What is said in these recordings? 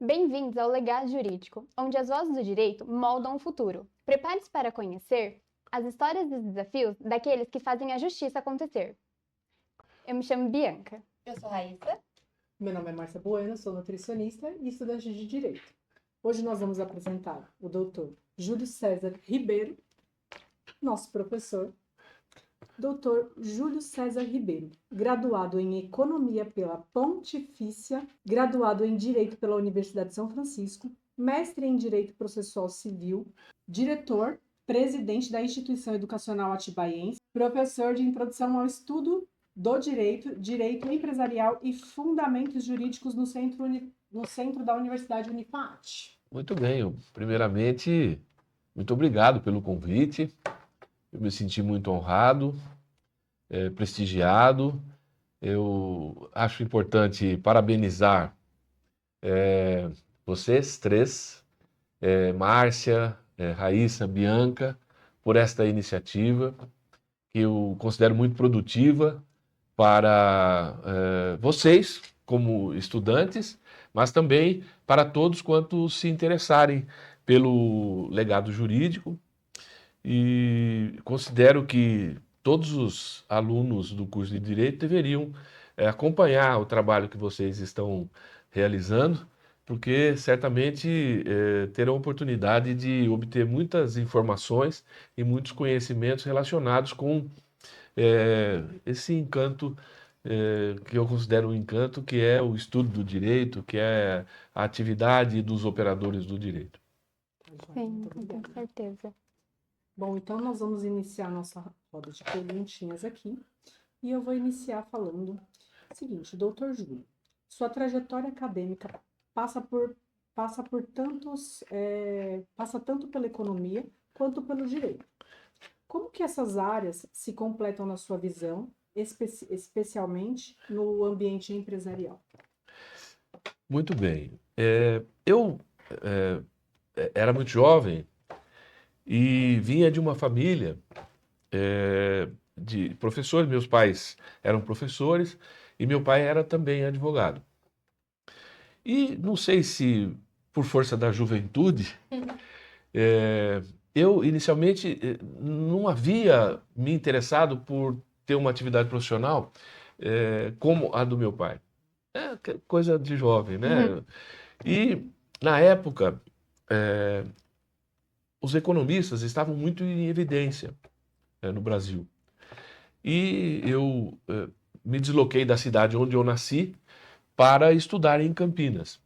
Bem-vindos ao Legado Jurídico, onde as vozes do direito moldam o futuro. Prepare-se para conhecer as histórias e os desafios daqueles que fazem a justiça acontecer. Eu me chamo Bianca. Eu sou Raíssa. Meu nome é Márcia Bueno, sou nutricionista e estudante de Direito. Hoje nós vamos apresentar o doutor Júlio César Ribeiro, nosso professor. Doutor Júlio César Ribeiro, graduado em Economia pela Pontifícia, graduado em Direito pela Universidade de São Francisco, mestre em Direito Processual Civil, diretor, presidente da Instituição Educacional Atibaiense, professor de Introdução ao Estudo do Direito, Direito Empresarial e Fundamentos Jurídicos no centro da Universidade Unifat. Muito bem, primeiramente, muito obrigado pelo convite. Eu me senti muito honrado, prestigiado. Eu acho importante parabenizar vocês três, Márcia, Raíssa, Bianca, por esta iniciativa, que eu considero muito produtiva para vocês, como estudantes, mas também para todos quantos se interessarem pelo legado jurídico. E considero que todos os alunos do curso de Direito deveriam acompanhar o trabalho que vocês estão realizando, porque certamente terão oportunidade de obter muitas informações e muitos conhecimentos relacionados com esse encanto que eu considero um encanto, que é o estudo do direito, que é a atividade dos operadores do direito. Sim, com certeza. Bom, então nós vamos iniciar nossa roda de perguntinhas aqui. E eu vou iniciar falando o seguinte, doutor Júlio, sua trajetória acadêmica passa tanto pela economia quanto pelo direito. Como que essas áreas se completam na sua visão, especialmente no ambiente empresarial? Muito bem. Eu era muito jovem e vinha de uma família de professores. Meus pais eram professores e meu pai era também advogado. E não sei se por força da juventude, eu inicialmente não havia me interessado por ter uma atividade profissional como a do meu pai. Coisa de jovem, né? Uhum. E na época os economistas estavam muito em evidência no Brasil. E eu me desloquei da cidade onde eu nasci para estudar em Campinas.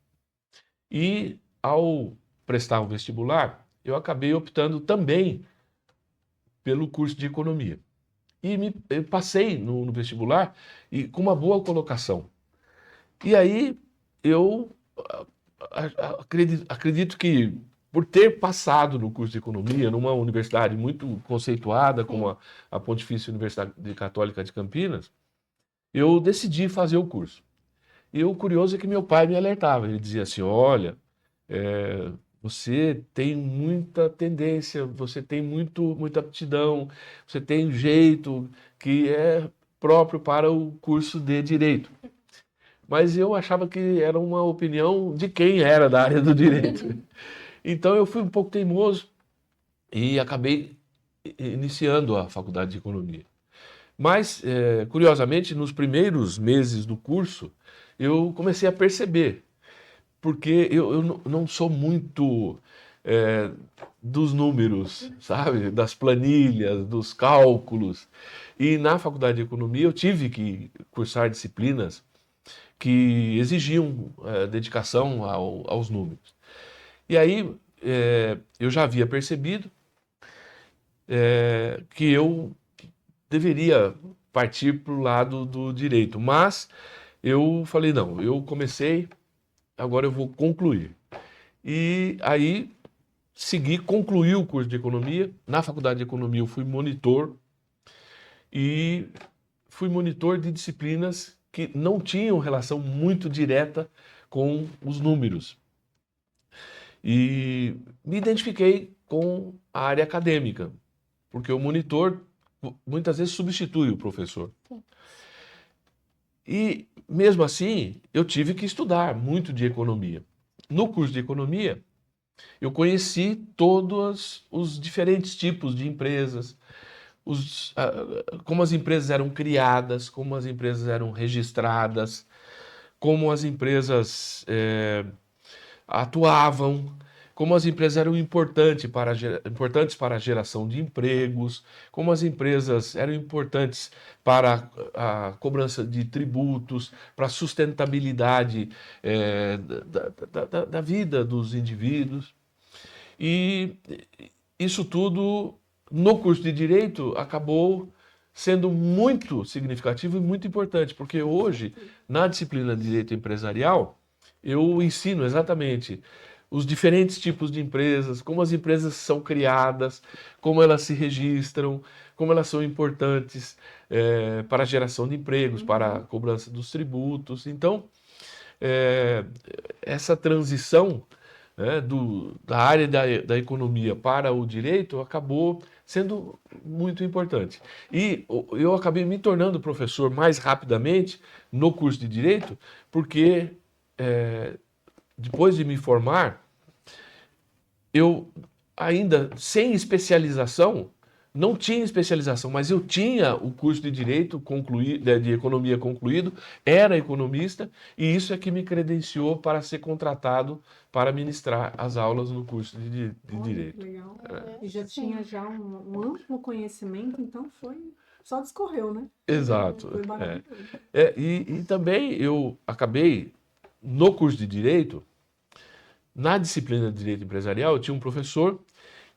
E ao prestar o vestibular, eu acabei optando também pelo curso de economia. E eu passei no vestibular e com uma boa colocação. E aí eu acredito que por ter passado no curso de economia numa universidade muito conceituada como a Pontifícia Universidade Católica de Campinas, eu decidi fazer o curso. E o curioso é que meu pai me alertava, ele dizia assim, olha, você tem muita tendência, você tem muita aptidão, você tem um jeito que é próprio para o curso de Direito. Mas eu achava que era uma opinião de quem era da área do Direito. Então eu fui um pouco teimoso e acabei iniciando a faculdade de Economia. Mas, curiosamente, nos primeiros meses do curso, eu comecei a perceber, porque eu não sou muito dos números, sabe? Das planilhas, dos cálculos. E na faculdade de Economia eu tive que cursar disciplinas que exigiam dedicação aos números. E aí eu já havia percebido que eu deveria partir para o lado do direito, mas eu falei, não, eu comecei, agora eu vou concluir. E aí concluí o curso de economia. Na faculdade de economia eu fui monitor e fui monitor de disciplinas que não tinham relação muito direta com os números. E me identifiquei com a área acadêmica, porque o monitor muitas vezes substitui o professor. Sim. E mesmo assim, eu tive que estudar muito de economia. no curso de economia, eu conheci todos os diferentes tipos de empresas, como as empresas eram criadas, como as empresas eram registradas, como as empresas atuavam, como as empresas eram importantes para a geração de empregos, como as empresas eram importantes para a cobrança de tributos, para a sustentabilidade da vida dos indivíduos. E isso tudo, no curso de Direito, acabou sendo muito significativo e muito importante, porque hoje, na disciplina de Direito Empresarial, eu ensino exatamente os diferentes tipos de empresas, como as empresas são criadas, como elas se registram, como elas são importantes para a geração de empregos, para a cobrança dos tributos. Então, eh, essa transição da área da economia para o direito acabou sendo muito importante. E eu acabei me tornando professor mais rapidamente no curso de direito, porque depois de me formar, eu ainda sem especialização, não tinha especialização, mas eu tinha o curso de direito concluído, de economia concluído, era economista, e isso é que me credenciou para ser contratado para ministrar as aulas no curso de Olha, direito. que legal. E já tinha já um amplo conhecimento, então só discorreu, né? Exato. Foi maravilhoso. E também eu acabei, no curso de direito, na disciplina de direito empresarial, eu tinha um professor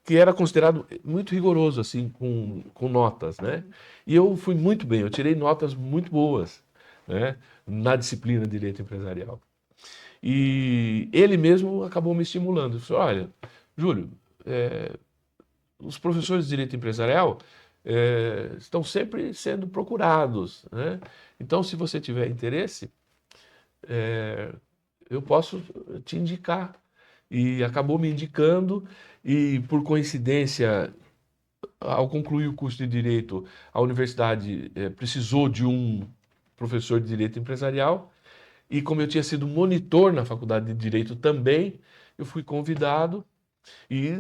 que era considerado muito rigoroso, assim, com notas, né? E eu fui muito bem, eu tirei notas muito boas, né? Na disciplina de direito empresarial. E ele mesmo acabou me estimulando. Ele falou, olha, Júlio, os professores de direito empresarial estão sempre sendo procurados, né? Então, se você tiver interesse, eu posso te indicar. E acabou me indicando, e por coincidência, ao concluir o curso de Direito, a universidade precisou de um professor de Direito Empresarial, e como eu tinha sido monitor na Faculdade de Direito também, eu fui convidado, e,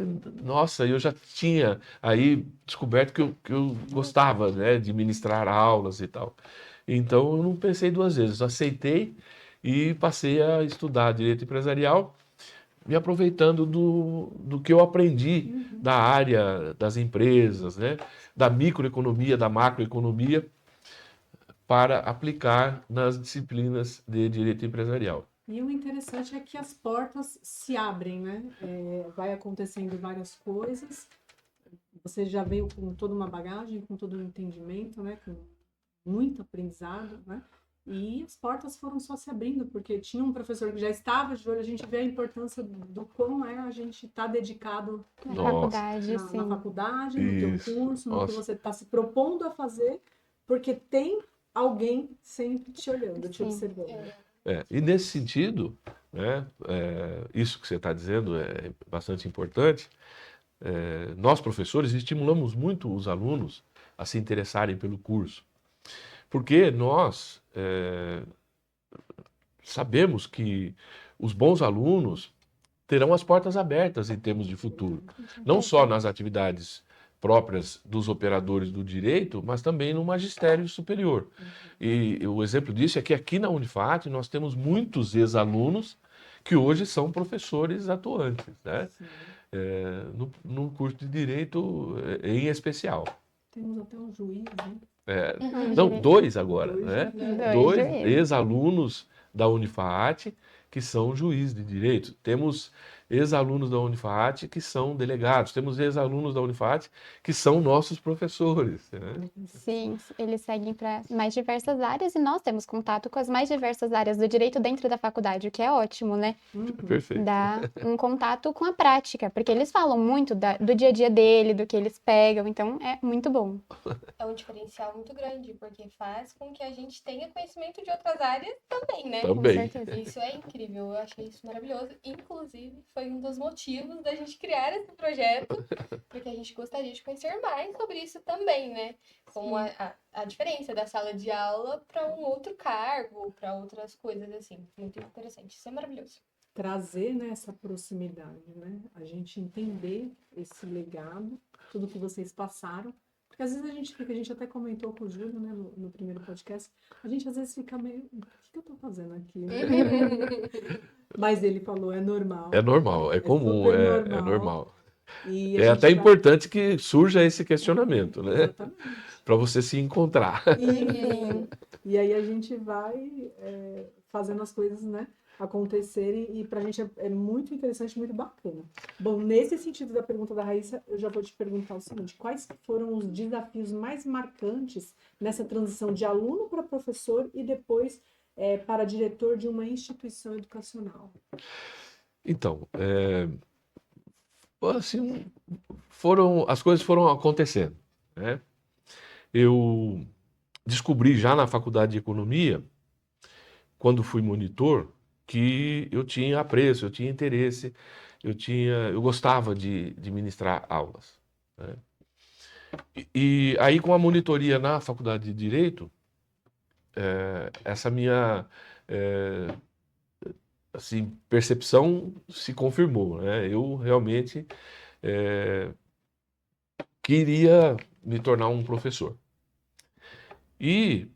nossa, eu já tinha aí descoberto que eu gostava, né, de ministrar aulas e tal. Então, eu não pensei duas vezes, aceitei e passei a estudar Direito Empresarial, me aproveitando do que eu aprendi da área das empresas, né? Da microeconomia, da macroeconomia, para aplicar nas disciplinas de direito empresarial. E o interessante é que as portas se abrem, né? Vai acontecendo várias coisas. Você já veio com toda uma bagagem, com todo um entendimento, né? Com muito aprendizado, né? E as portas foram só se abrindo, porque tinha um professor que já estava de olho, a gente vê a importância do quão a gente está dedicado Na Nossa. faculdade, na sim. faculdade, no teu Isso. curso, no que Nossa. você está se propondo a fazer, porque tem alguém sempre te olhando, te Sim. observando. E nesse sentido, né, isso que você está dizendo é bastante importante. Nós, professores, estimulamos muito os alunos a se interessarem pelo curso, porque nós sabemos que os bons alunos terão as portas abertas em termos de futuro, não só nas atividades próprias dos operadores do direito, mas também no magistério superior. E o exemplo disso é que aqui na Unifat nós temos muitos ex-alunos que hoje são professores atuantes, né? No curso de direito em especial. Temos até um juiz, né? Não, dois agora, Dois né? Dois Dois juízes. ex-alunos da Unifat que são juízes de direito. Temos ex-alunos da Unifat que são delegados. Temos ex-alunos da Unifat que são nossos professores, né? Sim, eles seguem para mais diversas áreas e nós temos contato com as mais diversas áreas do direito dentro da faculdade, o que é ótimo, né? Perfeito. Dá um contato com a prática, porque eles falam muito do dia a dia dele, do que eles pegam, então é muito bom. É um diferencial muito grande, porque faz com que a gente tenha conhecimento de outras áreas também, né? Com Também. certeza. Isso é incrível, eu achei isso maravilhoso. Inclusive, foi um dos motivos da gente criar esse projeto, porque a gente gostaria de conhecer mais sobre isso também, né? Como a diferença da sala de aula para um outro cargo, para outras coisas assim. Muito interessante. Isso é maravilhoso. trazer, né, essa proximidade, né? A gente entender esse legado, tudo que vocês passaram. Porque às vezes a gente fica, a gente até comentou com o Júlio, né, no primeiro podcast, a gente às vezes fica meio, o que eu tô fazendo aqui, né? Mas ele falou, é normal, É normal, é comum, super é normal. normal. E a É gente até vai... importante que surja esse questionamento, né? Exatamente. Para você se encontrar. Isso. E aí a gente vai fazendo as coisas, né, acontecerem e pra gente é muito interessante, muito bacana. Bom, nesse sentido da pergunta da Raíssa, eu já vou te perguntar o seguinte: quais foram os desafios mais marcantes nessa transição de aluno para professor e depois para diretor de uma instituição educacional? Então, assim, as coisas foram acontecendo, né? Eu descobri já na faculdade de economia, quando fui monitor, que eu tinha apreço, eu tinha interesse, eu gostava de ministrar aulas, né? E aí, com a monitoria na faculdade de Direito, essa minha assim, percepção se confirmou, né? Eu realmente queria me tornar um professor. E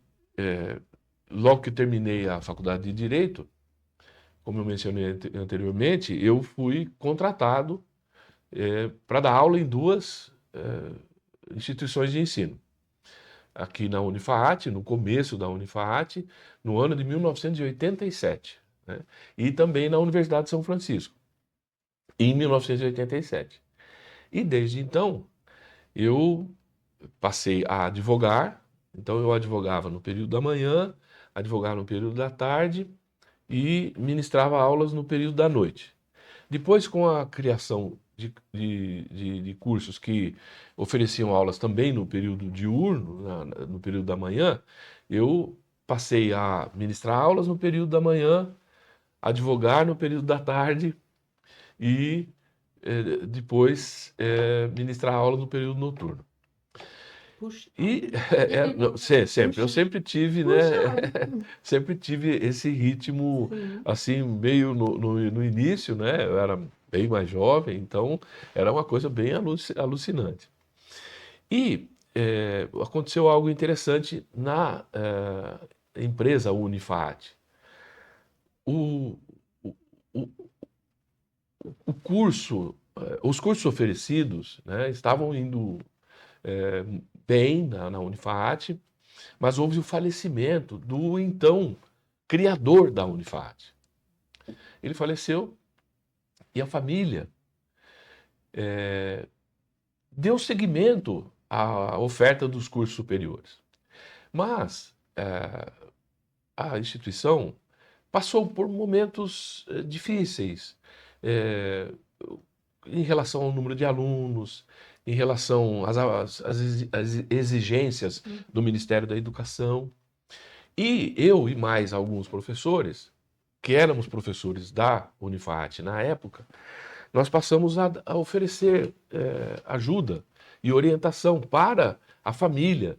logo que terminei a faculdade de Direito, como eu mencionei anteriormente, eu fui contratado para dar aula em duas instituições de ensino. Aqui na Unifaat, no começo da Unifaat, no ano de 1987, né? E também na Universidade de São Francisco, em 1987. E desde então, eu passei a advogar. Então, eu advogava no período da manhã, advogava no período da tarde e ministrava aulas no período da noite. Depois, com a criação de cursos que ofereciam aulas também no período diurno, no período da manhã, eu passei a ministrar aulas no período da manhã, advogar no período da tarde e depois ministrar aulas no período noturno. Puxa. E não, sempre, eu sempre tive, né? Sempre tive esse ritmo, Sim. assim, meio no início, né? Eu era bem mais jovem, então era uma coisa bem alucinante. E aconteceu algo interessante na empresa Unifaat. O, o, o, o curso, os cursos oferecidos, né, estavam indo bem na Unifaat, mas houve o falecimento do então criador da Unifaat. Ele faleceu e a família deu seguimento à oferta dos cursos superiores. Mas a instituição passou por momentos difíceis em relação ao número de alunos, em relação às exigências do Ministério da Educação. E eu e mais alguns professores, que éramos professores da Unifaat na época, nós passamos a oferecer ajuda e orientação para a família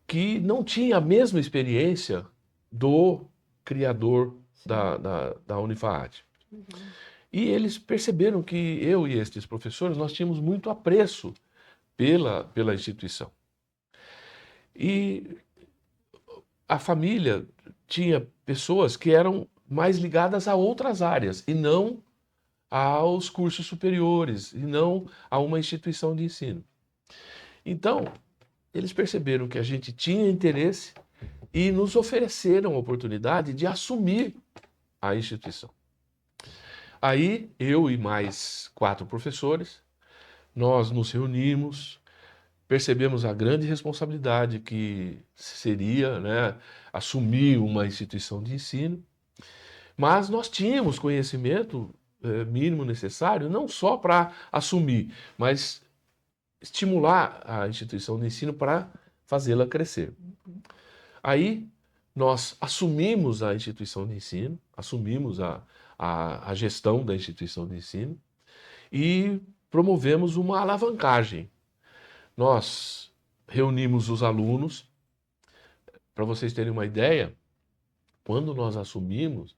que não tinha a mesma experiência do criador da Unifaat. E eles perceberam que eu e estes professores, nós tínhamos muito apreço pela instituição. E a família tinha pessoas que eram mais ligadas a outras áreas e não aos cursos superiores, e não a uma instituição de ensino. Então, eles perceberam que a gente tinha interesse e nos ofereceram a oportunidade de assumir a instituição. Aí, eu e mais 4 professores, nós nos reunimos, percebemos a grande responsabilidade que seria, né, assumir uma instituição de ensino, mas nós tínhamos conhecimento mínimo necessário, não só para assumir, mas estimular a instituição de ensino para fazê-la crescer. Aí nós assumimos a instituição de ensino, assumimos a gestão da instituição de ensino e promovemos uma alavancagem. Nós reunimos os alunos, para vocês terem uma ideia, quando nós assumimos,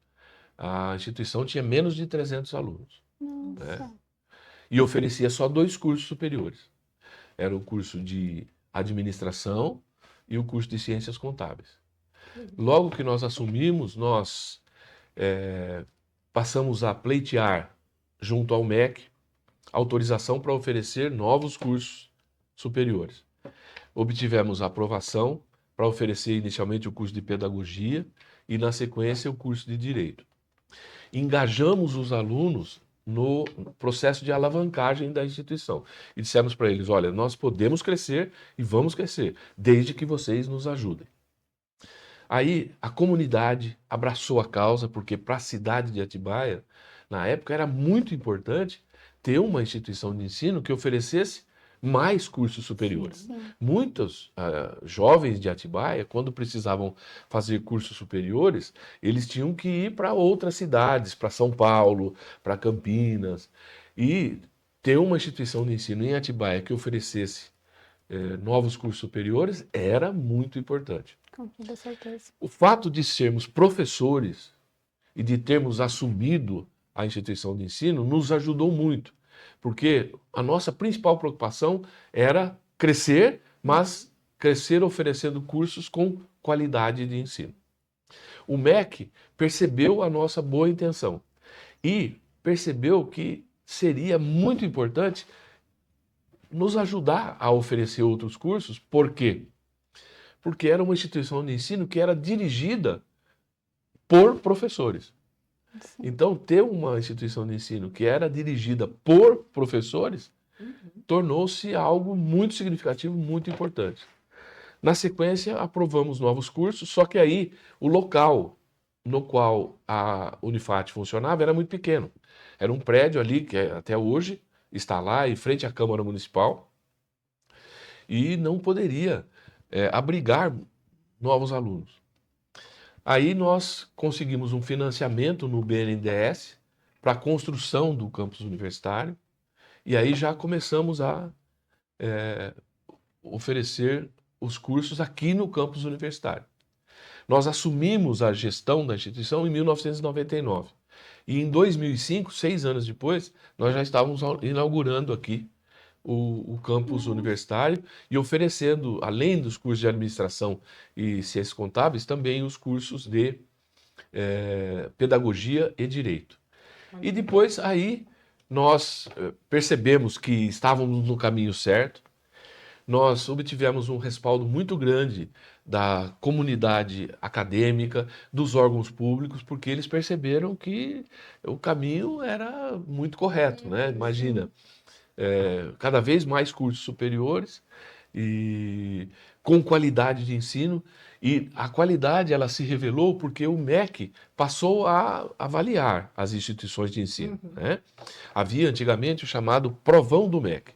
a instituição tinha menos de 300 alunos. Nossa. E oferecia só 2 cursos superiores. Era o curso de administração e o curso de ciências contábeis. Logo que nós assumimos, nós passamos a pleitear junto ao MEC autorização para oferecer novos cursos superiores. Obtivemos a aprovação para oferecer inicialmente o curso de pedagogia e, na sequência, o curso de direito. Engajamos os alunos no processo de alavancagem da instituição e dissemos para eles: olha, nós podemos crescer e vamos crescer, desde que vocês nos ajudem. Aí a comunidade abraçou a causa, porque para a cidade de Atibaia, na época, era muito importante ter uma instituição de ensino que oferecesse mais cursos superiores. Sim. Muitos jovens de Atibaia, quando precisavam fazer cursos superiores, eles tinham que ir para outras cidades, para São Paulo, para Campinas. E ter uma instituição de ensino em Atibaia que oferecesse novos cursos superiores era muito importante. Com toda certeza. O fato de sermos professores e de termos assumido a instituição de ensino nos ajudou muito, porque a nossa principal preocupação era crescer, mas crescer oferecendo cursos com qualidade de ensino. O MEC percebeu a nossa boa intenção e percebeu que seria muito importante nos ajudar a oferecer outros cursos. Por quê? Porque era uma instituição de ensino que era dirigida por professores. Sim. Então, ter uma instituição de ensino que era dirigida por professores tornou-se algo muito significativo, muito importante. Na sequência, aprovamos novos cursos, só que aí o local no qual a Unifat funcionava era muito pequeno. Era um prédio ali que até hoje está lá, em frente à Câmara Municipal, e não poderia abrigar novos alunos. Aí nós conseguimos um financiamento no BNDES para a construção do campus universitário, e aí já começamos a oferecer os cursos aqui no campus universitário. Nós assumimos a gestão da instituição em 1999. E em 2005, 6 anos depois, nós já estávamos inaugurando aqui o campus universitário e oferecendo, além dos cursos de administração e ciências contábeis, também os cursos de pedagogia e direito. E depois aí nós percebemos que estávamos no caminho certo. Nós obtivemos um respaldo muito grande da comunidade acadêmica, dos órgãos públicos, porque eles perceberam que o caminho era muito correto, né? Imagina, cada vez mais cursos superiores e com qualidade de ensino. E a qualidade ela se revelou porque o MEC passou a avaliar as instituições de ensino, né? Havia antigamente o chamado provão do MEC.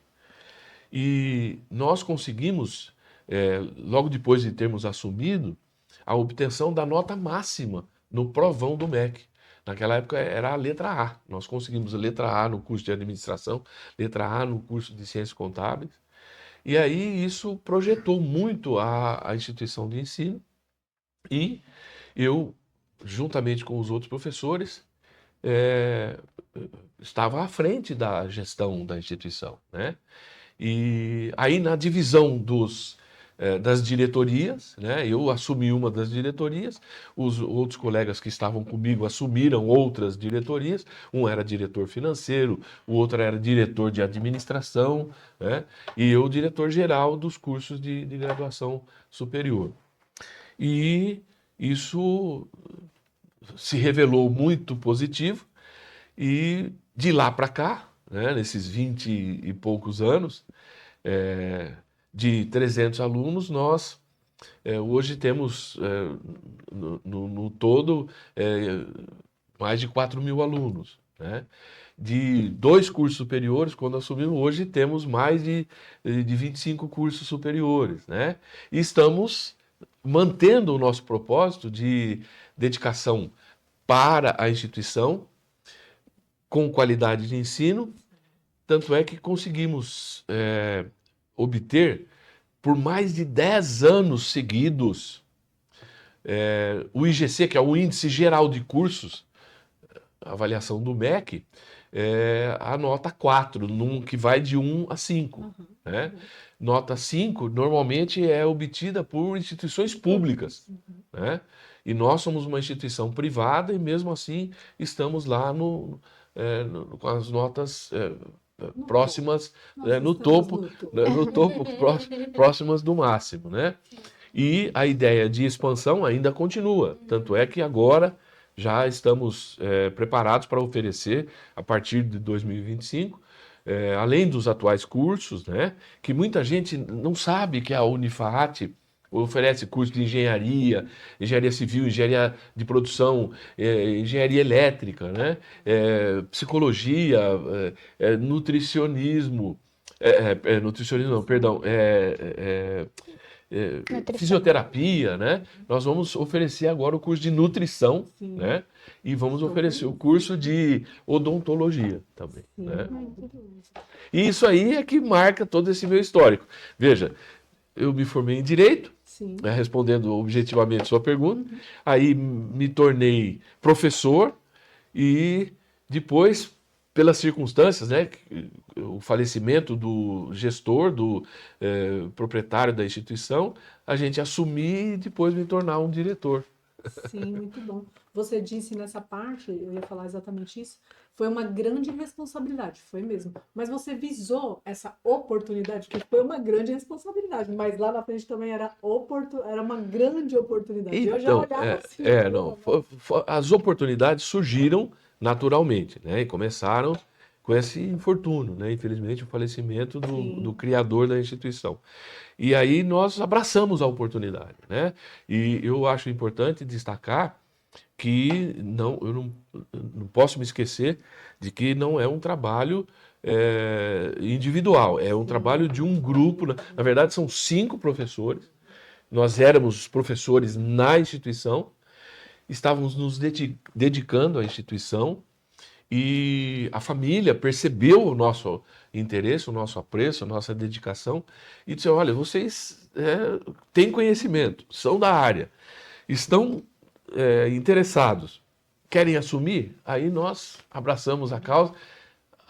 E nós conseguimos, logo depois de termos assumido, a obtenção da nota máxima no provão do MEC. Naquela época era a letra A. Nós conseguimos a letra A no curso de administração, letra A no curso de ciências contábeis. E aí isso projetou muito a instituição de ensino. E eu, juntamente com os outros professores, estava à frente da gestão da instituição, né? E aí na divisão das diretorias, né, eu assumi uma das diretorias, os outros colegas que estavam comigo assumiram outras diretorias, um era diretor financeiro, o outro era diretor de administração, né, e eu diretor-geral dos cursos de graduação superior. E isso se revelou muito positivo e de lá para cá, né, nesses 20 e poucos anos, de 300 alunos, nós hoje temos no todo mais de 4.000 alunos, né? De 2 cursos superiores, quando assumimos, hoje temos mais de 25 cursos superiores, né? E estamos mantendo o nosso propósito de dedicação para a instituição, com qualidade de ensino, tanto é que conseguimos obter, por mais de 10 anos seguidos, o IGC, que é o Índice Geral de Cursos avaliação do MEC, a nota 4, que vai de 1 a 5. Né? Nota 5 normalmente é obtida por instituições públicas. Né? E nós somos uma instituição privada e mesmo assim estamos lá com as notas próximas, no topo, próximas do máximo. Né? E a ideia de expansão ainda continua. Tanto é que agora já estamos preparados para oferecer, a partir de 2025, além dos atuais cursos, né, que muita gente não sabe que a Unifaat oferece curso de engenharia, engenharia civil, engenharia de produção, engenharia elétrica, né, psicologia, nutricionismo, nutricionismo não, perdão, fisioterapia, né? Nós vamos oferecer agora o curso de nutrição, né? E vamos oferecer o curso de odontologia também, né? E isso aí é que marca todo esse meu histórico. Veja, eu me formei em Direito, respondendo objetivamente sua pergunta, aí me tornei professor e depois, pelas circunstâncias, né, o falecimento do gestor, do proprietário da instituição, a gente assumir e depois me tornar um diretor. Sim, muito bom. Você disse nessa parte, eu ia falar exatamente isso, foi uma grande responsabilidade, foi mesmo. Mas você visou essa oportunidade, que foi uma grande responsabilidade, mas lá na frente também era uma grande oportunidade. Então, eu já olhava assim. As oportunidades surgiram naturalmente, né? E começaram com esse infortúnio, né? Infelizmente, o falecimento do criador da instituição. E aí nós abraçamos a oportunidade, né? E eu acho importante destacar que eu não posso me esquecer de que não é um trabalho individual, é um trabalho de um grupo. Na verdade, são 5 professores. Nós éramos os professores na instituição, estávamos nos dedicando à instituição e a família percebeu o nosso interesse, o nosso apreço, a nossa dedicação e disse: olha, vocês têm conhecimento, são da área, estão interessados, querem assumir? Aí nós abraçamos a causa,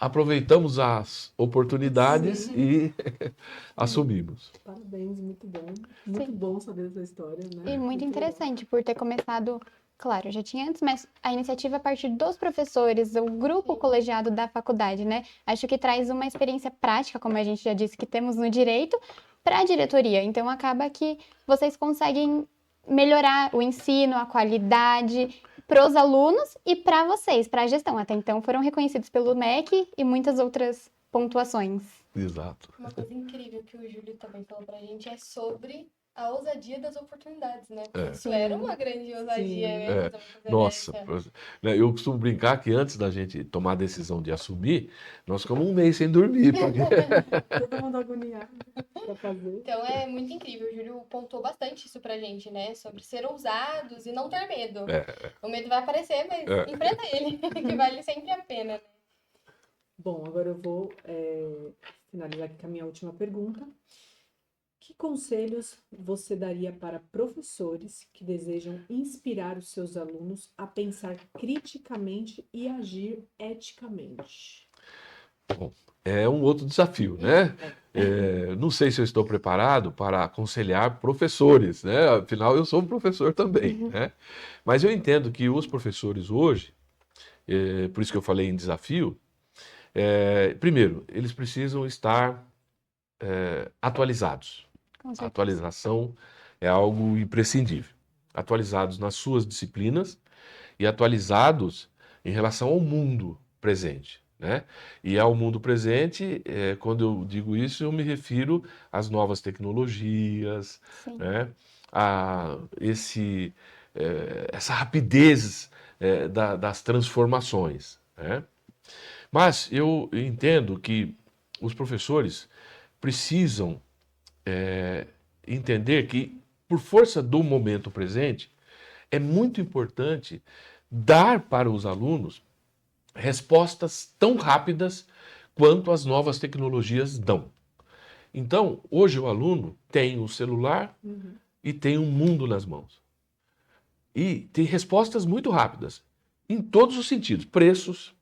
aproveitamos as oportunidades e assumimos. Parabéns, muito bom. Muito bom saber essa história, né? E muito interessante por ter começado, claro, já tinha antes, mas a iniciativa a partir dos professores, o grupo colegiado da faculdade, né? Acho que traz uma experiência prática, como a gente já disse que temos no direito, para a diretoria. Então acaba que vocês conseguem melhorar o ensino, a qualidade para os alunos e para vocês, para a gestão. Até então foram reconhecidos pelo MEC e muitas outras pontuações. Exato. Uma coisa incrível que o Júlio também falou pra gente é sobre a ousadia das oportunidades, né? Isso era uma grande ousadia mesmo. Nossa, eu costumo brincar que antes da gente tomar a decisão de assumir, nós ficamos um mês sem dormir. Todo mundo agoniado pra fazer. Então é muito incrível. O Júlio pontuou bastante isso pra gente, né? Sobre ser ousados e não ter medo. O medo vai aparecer, mas enfrenta ele, que vale sempre a pena, né? Bom, agora eu vou finalizar aqui com a minha última pergunta. Que conselhos você daria para professores que desejam inspirar os seus alunos a pensar criticamente e agir eticamente? Bom, é um outro desafio, né? Não sei se eu estou preparado para aconselhar professores, né? Afinal, eu sou um professor também, né? Mas eu entendo que os professores hoje, por isso que eu falei em desafio, primeiro, eles precisam estar atualizados. A atualização é algo imprescindível. Atualizados nas suas disciplinas e atualizados em relação ao mundo presente, né? E ao mundo presente, quando eu digo isso, eu me refiro às novas tecnologias, né? A essa rapidez das transformações, né? Mas eu entendo que os professores precisam entender que, por força do momento presente, é muito importante dar para os alunos respostas tão rápidas quanto as novas tecnologias dão. Então, hoje o aluno tem um celular e tem um mundo nas mãos. E tem respostas muito rápidas. em todos os sentidos, preços,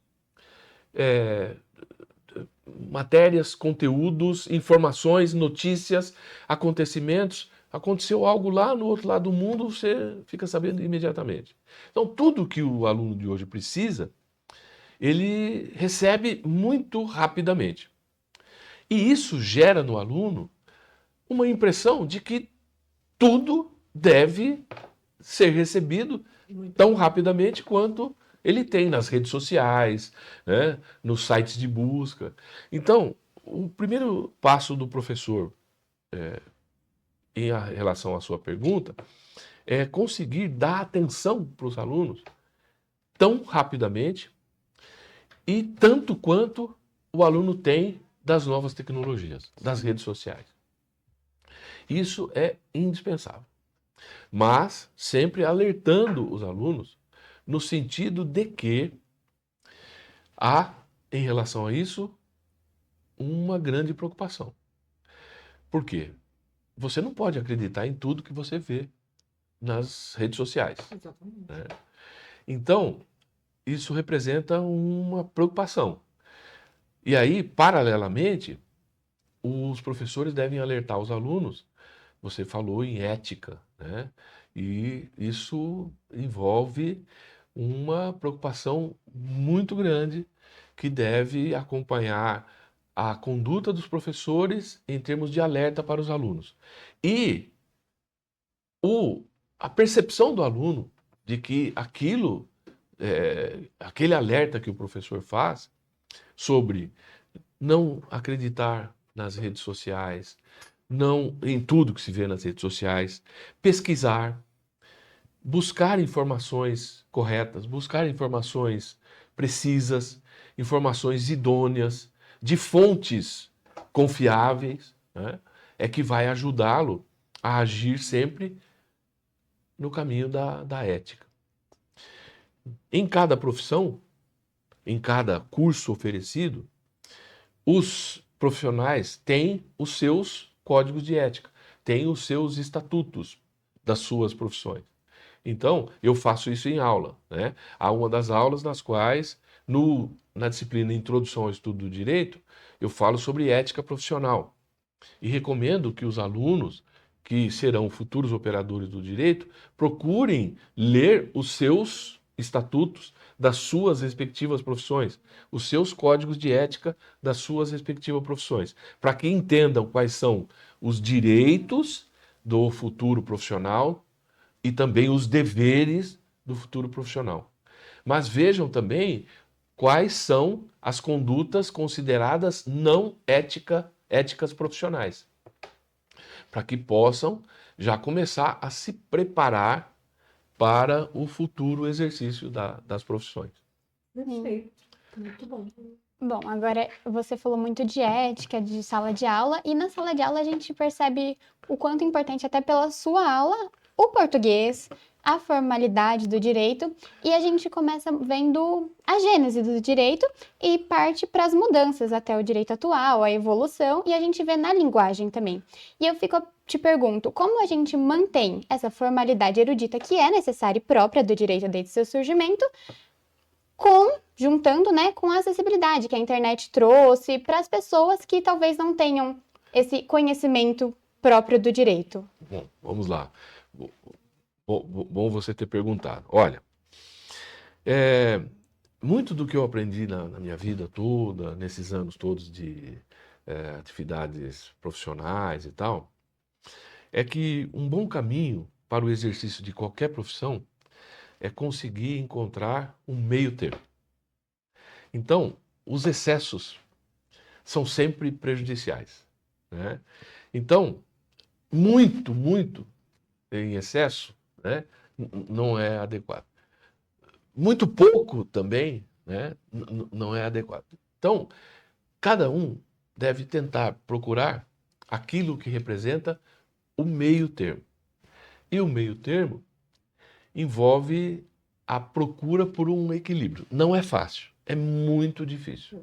matérias, conteúdos, informações, notícias, acontecimentos. Aconteceu algo lá no outro lado do mundo, você fica sabendo imediatamente. Então, tudo que o aluno de hoje precisa, ele recebe muito rapidamente. E isso gera no aluno uma impressão de que tudo deve ser recebido tão rapidamente quanto ele tem nas redes sociais, né, nos sites de busca. Então, o primeiro passo do professor em relação à sua pergunta é conseguir dar atenção para os alunos tão rapidamente e tanto quanto o aluno tem das novas tecnologias, das redes sociais. Isso é indispensável. Mas sempre alertando os alunos no sentido de que há, em relação a isso, uma grande preocupação. Por quê? Você não pode acreditar em tudo que você vê nas redes sociais. Exatamente. Né? Então, isso representa uma preocupação. E aí, paralelamente, os professores devem alertar os alunos. Você falou em ética, né? E isso envolve uma preocupação muito grande que deve acompanhar a conduta dos professores em termos de alerta para os alunos. E a percepção do aluno de que aquele alerta que o professor faz sobre não acreditar nas redes sociais, não em tudo que se vê nas redes sociais, pesquisar, buscar informações corretas, buscar informações precisas, informações idôneas, de fontes confiáveis, né, é que vai ajudá-lo a agir sempre no caminho da ética. Em cada profissão, em cada curso oferecido, os profissionais têm os seus códigos de ética, têm os seus estatutos das suas profissões. Então, eu faço isso em aula, né? Há uma das aulas nas quais, na disciplina Introdução ao Estudo do Direito, eu falo sobre ética profissional. E recomendo que os alunos, que serão futuros operadores do direito, procurem ler os seus estatutos das suas respectivas profissões, os seus códigos de ética das suas respectivas profissões, para que entendam quais são os direitos do futuro profissional e também os deveres do futuro profissional. Mas vejam também quais são as condutas consideradas não éticas profissionais, para que possam já começar a se preparar para o futuro exercício das profissões. Perfeito. Muito bom. Bom, agora você falou muito de ética, de sala de aula, e na sala de aula a gente percebe o quanto é importante, até pela sua aula, o português, a formalidade do direito, e a gente começa vendo a gênese do direito e parte para as mudanças até o direito atual, a evolução, e a gente vê na linguagem também. E eu te pergunto, como a gente mantém essa formalidade erudita que é necessária e própria do direito desde seu surgimento, juntando, né, com a acessibilidade que a internet trouxe para as pessoas que talvez não tenham esse conhecimento próprio do direito? Bom, vamos lá. Bom você ter perguntado. Olha, muito do que eu aprendi na minha vida toda, nesses anos todos de atividades profissionais e tal, é que um bom caminho para o exercício de qualquer profissão é conseguir encontrar um meio termo. Então, os excessos são sempre prejudiciais, né? Então, muito em excesso, né, não é adequado. Muito pouco também, né, não é adequado. Então, cada um deve tentar procurar aquilo que representa o meio termo. E o meio termo envolve a procura por um equilíbrio. Não é fácil, é muito difícil.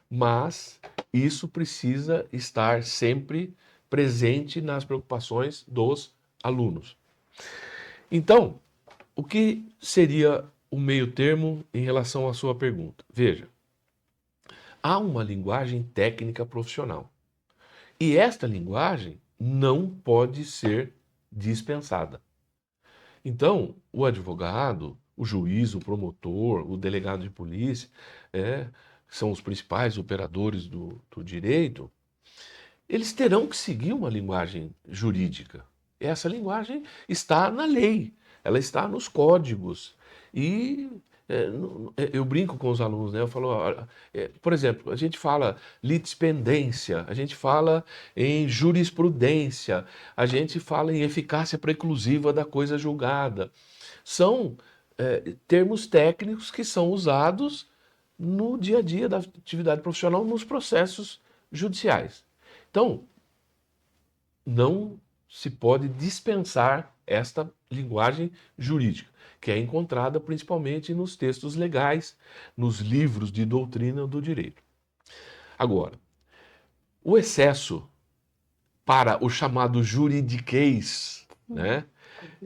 Mas isso precisa estar sempre presente nas preocupações dos alunos. Então, o que seria o meio termo em relação à sua pergunta. Veja, há uma linguagem técnica profissional. E esta linguagem não pode ser dispensada. Então, o advogado, o juiz, o promotor, o delegado de polícia, são os principais operadores do direito, eles terão que seguir uma linguagem jurídica. Essa linguagem está na lei, ela está nos códigos. E eu brinco com os alunos, né? Eu falo, por exemplo, a gente fala litispendência, a gente fala em jurisprudência, a gente fala em eficácia preclusiva da coisa julgada. São termos técnicos que são usados no dia a dia da atividade profissional, nos processos judiciais. Então, não se pode dispensar esta linguagem jurídica, que é encontrada principalmente nos textos legais, nos livros de doutrina do direito. Agora, o excesso para o chamado juridiquês, né,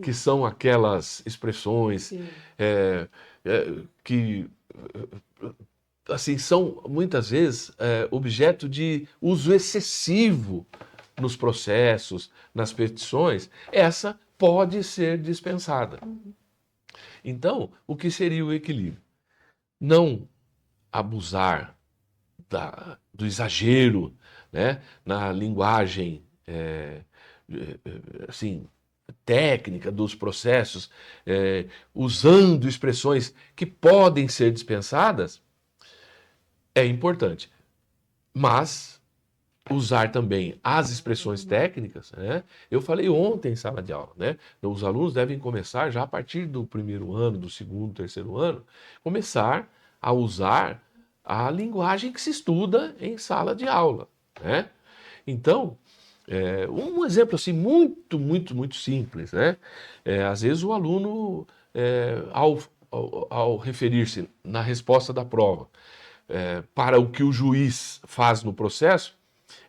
que são aquelas expressões que assim, são muitas vezes objeto de uso excessivo nos processos, nas petições, essa pode ser dispensada. Então, o que seria o equilíbrio? Não abusar do exagero, né, na linguagem assim, técnica dos processos, usando expressões que podem ser dispensadas, é importante. Mas usar também as expressões técnicas, né? Eu falei ontem em sala de aula, né? Os alunos devem começar já a partir do primeiro ano, do segundo, terceiro ano, começar a usar a linguagem que se estuda em sala de aula, né? Então, um exemplo assim muito, muito, muito simples, né? Às vezes o aluno, ao referir-se na resposta da prova, para o que o juiz faz no processo,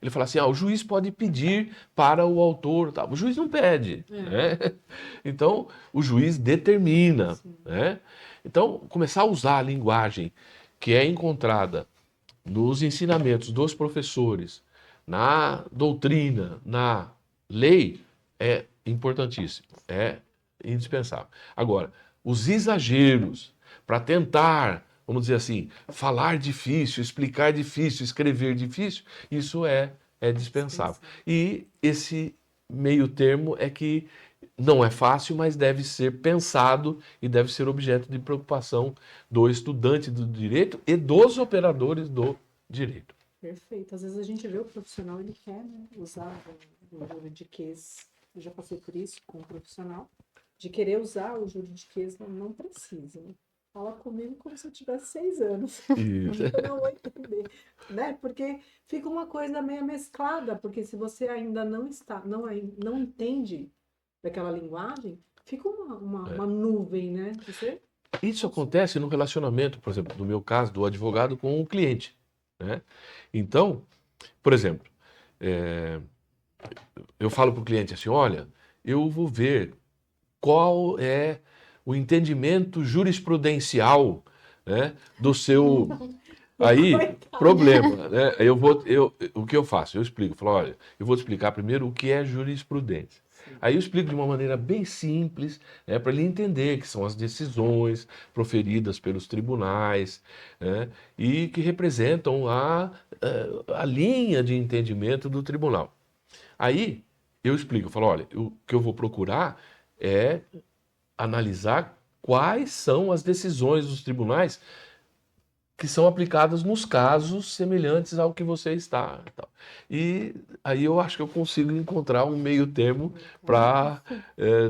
ele fala assim, o juiz pode pedir para o autor, tá? O juiz não pede, né? Então, o juiz determina, né? Então, começar a usar a linguagem que é encontrada nos ensinamentos dos professores, na doutrina, na lei, é importantíssimo, é indispensável. Agora, os exageros para tentar, vamos dizer assim, falar difícil, explicar difícil, escrever difícil, isso é dispensável. E esse meio termo é que não é fácil, mas deve ser pensado e deve ser objeto de preocupação do estudante do direito e dos operadores do direito. Perfeito. Às vezes a gente vê o profissional, ele quer, né, usar o juridiquês. Eu já passei por isso com um profissional, de querer usar o juridiquês, não precisa, né? Fala comigo como se eu tivesse 6 anos. Isso. Eu não vou entender, né? Porque fica uma coisa meio mesclada, porque se você ainda não entende daquela linguagem, fica uma nuvem, né? Isso acontece no relacionamento, por exemplo, no meu caso, do advogado com o cliente, né? Então, por exemplo, eu falo para o cliente assim, olha, eu vou ver qual é o entendimento jurisprudencial, né, do seu... Aí, problema, né? O que eu faço? Eu explico, falo, olha, eu vou te explicar primeiro o que é jurisprudência. Aí eu explico de uma maneira bem simples, né, para ele entender que são as decisões proferidas pelos tribunais, né, e que representam a linha de entendimento do tribunal. Aí eu explico, eu falo, olha, o que eu vou procurar é analisar quais são as decisões dos tribunais que são aplicadas nos casos semelhantes ao que você está. E aí eu acho que eu consigo encontrar um meio termo para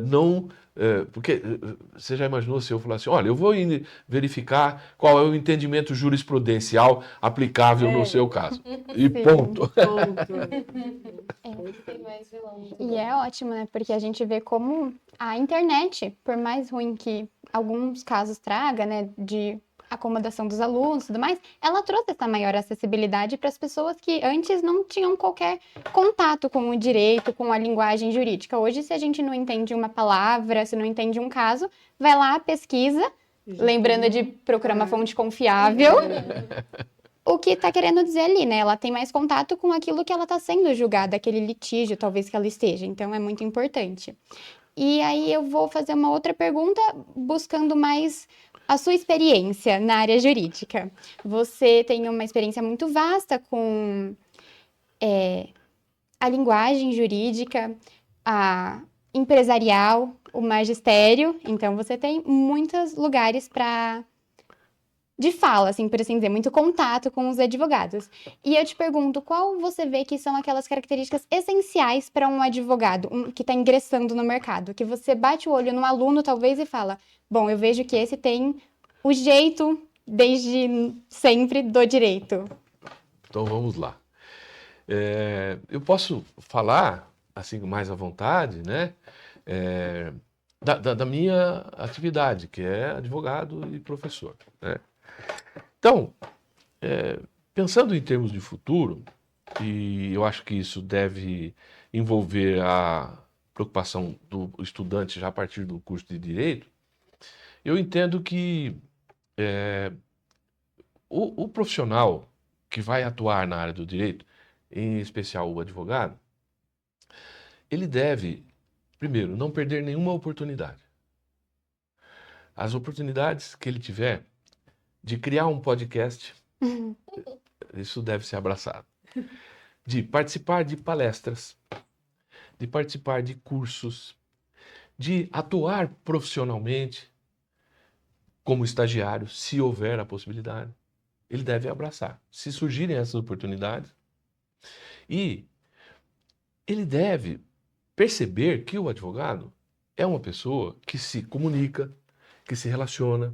não... porque você já imaginou se eu falar assim, olha, eu vou verificar qual é o entendimento jurisprudencial aplicável no seu caso. E ponto. E é ótimo, né? Porque a gente vê como a internet, por mais ruim que alguns casos traga, né, de acomodação dos alunos e tudo mais, ela trouxe essa maior acessibilidade para as pessoas que antes não tinham qualquer contato com o direito, com a linguagem jurídica. Hoje, se a gente não entende uma palavra, se não entende um caso, vai lá, pesquisa, lembrando de procurar uma fonte confiável. O que tá querendo dizer ali, né? Ela tem mais contato com aquilo que ela tá sendo julgada, aquele litígio, talvez que ela esteja. Então, é muito importante. E aí, eu vou fazer uma outra pergunta, buscando mais a sua experiência na área jurídica. Você tem uma experiência muito vasta com a linguagem jurídica, a empresarial, o magistério. Então, você tem muitos lugares de fala, assim, por assim dizer, muito contato com os advogados. E eu te pergunto, qual você vê que são aquelas características essenciais para um advogado que está ingressando no mercado? Que você bate o olho num aluno, talvez, e fala, bom, eu vejo que esse tem o jeito, desde sempre, do direito. Então vamos lá. Eu posso falar, assim, mais à vontade, né? Da minha atividade, que é advogado e professor, né? Então, pensando em termos de futuro, e eu acho que isso deve envolver a preocupação do estudante já a partir do curso de Direito, eu entendo que o profissional que vai atuar na área do direito, em especial o advogado, ele deve, primeiro, não perder nenhuma oportunidade. As oportunidades que ele tiver de criar um podcast, isso deve ser abraçado. De participar de palestras, de participar de cursos, de atuar profissionalmente como estagiário, se houver a possibilidade. Ele deve abraçar, se surgirem essas oportunidades. E ele deve perceber que o advogado é uma pessoa que se comunica, que se relaciona,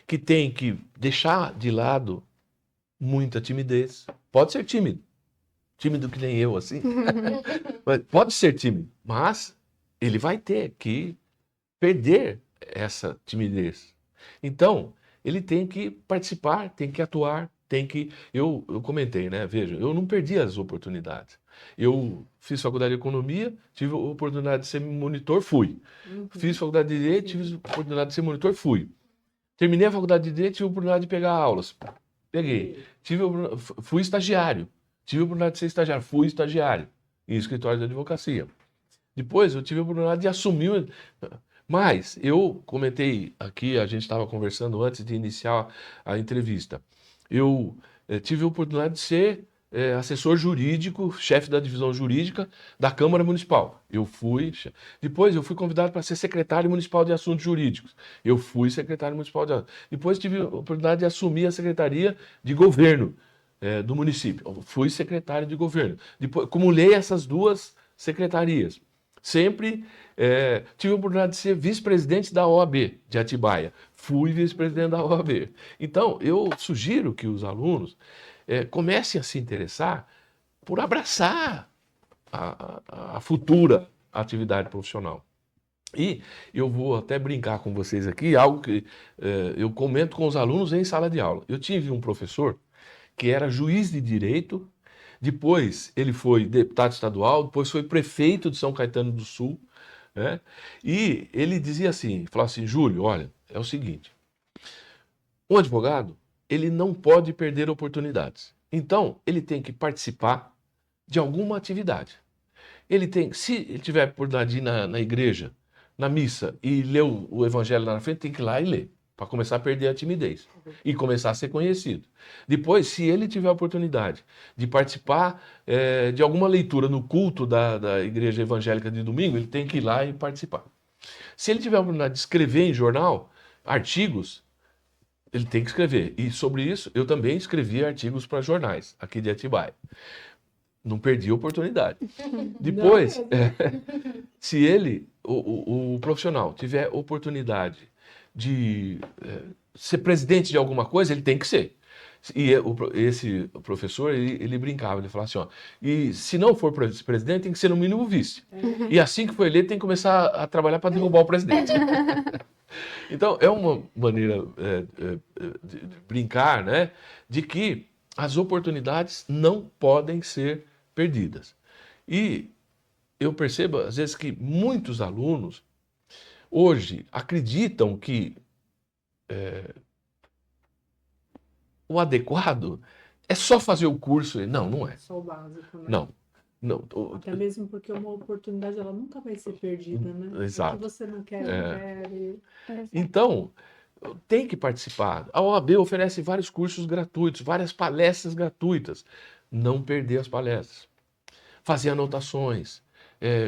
que tem que deixar de lado muita timidez. Pode ser tímido que nem eu, assim. Pode ser tímido, mas ele vai ter que perder essa timidez. Então, ele tem que participar, tem que atuar, tem que... Eu comentei, né? Veja, eu não perdi as oportunidades. Eu fiz faculdade de economia, tive a oportunidade de ser monitor, fui. Fiz faculdade de direito, tive a oportunidade de ser monitor, fui. Terminei a faculdade de direito, tive a oportunidade de pegar aulas. Peguei. Fui estagiário. Tive a oportunidade de ser estagiário. Fui estagiário em escritório de advocacia. Depois eu tive a oportunidade de assumir. Mas eu comentei aqui, a gente estava conversando antes de iniciar a entrevista. Eu tive a oportunidade de ser assessor jurídico, chefe da divisão jurídica da Câmara Municipal. Eu fui. Depois eu fui convidado para ser secretário municipal de assuntos jurídicos. Eu fui secretário municipal de assuntos. Depois tive a oportunidade de assumir a secretaria de governo do município. Eu fui secretário de governo. Depois acumulei essas duas secretarias. Sempre tive a oportunidade de ser vice-presidente da OAB de Atibaia. Fui vice-presidente da OAB. Então, eu sugiro que os alunos comecem a se interessar por abraçar a futura atividade profissional. E eu vou até brincar com vocês aqui, algo que eu comento com os alunos em sala de aula. Eu tive um professor que era juiz de direito, depois ele foi deputado estadual, depois foi prefeito de São Caetano do Sul, né? E ele dizia assim, falava assim, Júlio, olha, é o seguinte, um advogado, ele não pode perder oportunidades. Então, ele tem que participar de alguma atividade. Se ele tiver a oportunidade de ir na igreja, na missa, e ler o evangelho lá na frente, tem que ir lá e ler, para começar a perder a timidez e começar a ser conhecido. Depois, se ele tiver a oportunidade de participar de alguma leitura no culto da igreja evangélica de domingo, ele tem que ir lá e participar. Se ele tiver a oportunidade de escrever em jornal, artigos, ele tem que escrever. E sobre isso, eu também escrevi artigos para jornais, aqui de Atibaia. Não perdi a oportunidade. Depois, se ele, o profissional, tiver oportunidade de ser presidente de alguma coisa, ele tem que ser. E esse professor, ele brincava, ele falava assim, ó, e se não for presidente, tem que ser no mínimo vice. E assim que for eleito, tem que começar a trabalhar para derrubar o presidente. Então, é uma maneira de brincar, né, de que as oportunidades não podem ser perdidas. E eu percebo, às vezes, que muitos alunos hoje acreditam que o adequado é só fazer o curso. Não, não é. Só o básico, né? Não. Não. Até mesmo porque uma oportunidade ela nunca vai ser perdida, né? Exato. O que você não quer, não quer. Então, tem que participar. A OAB oferece vários cursos gratuitos, várias palestras gratuitas. Não perder as palestras. Fazer anotações,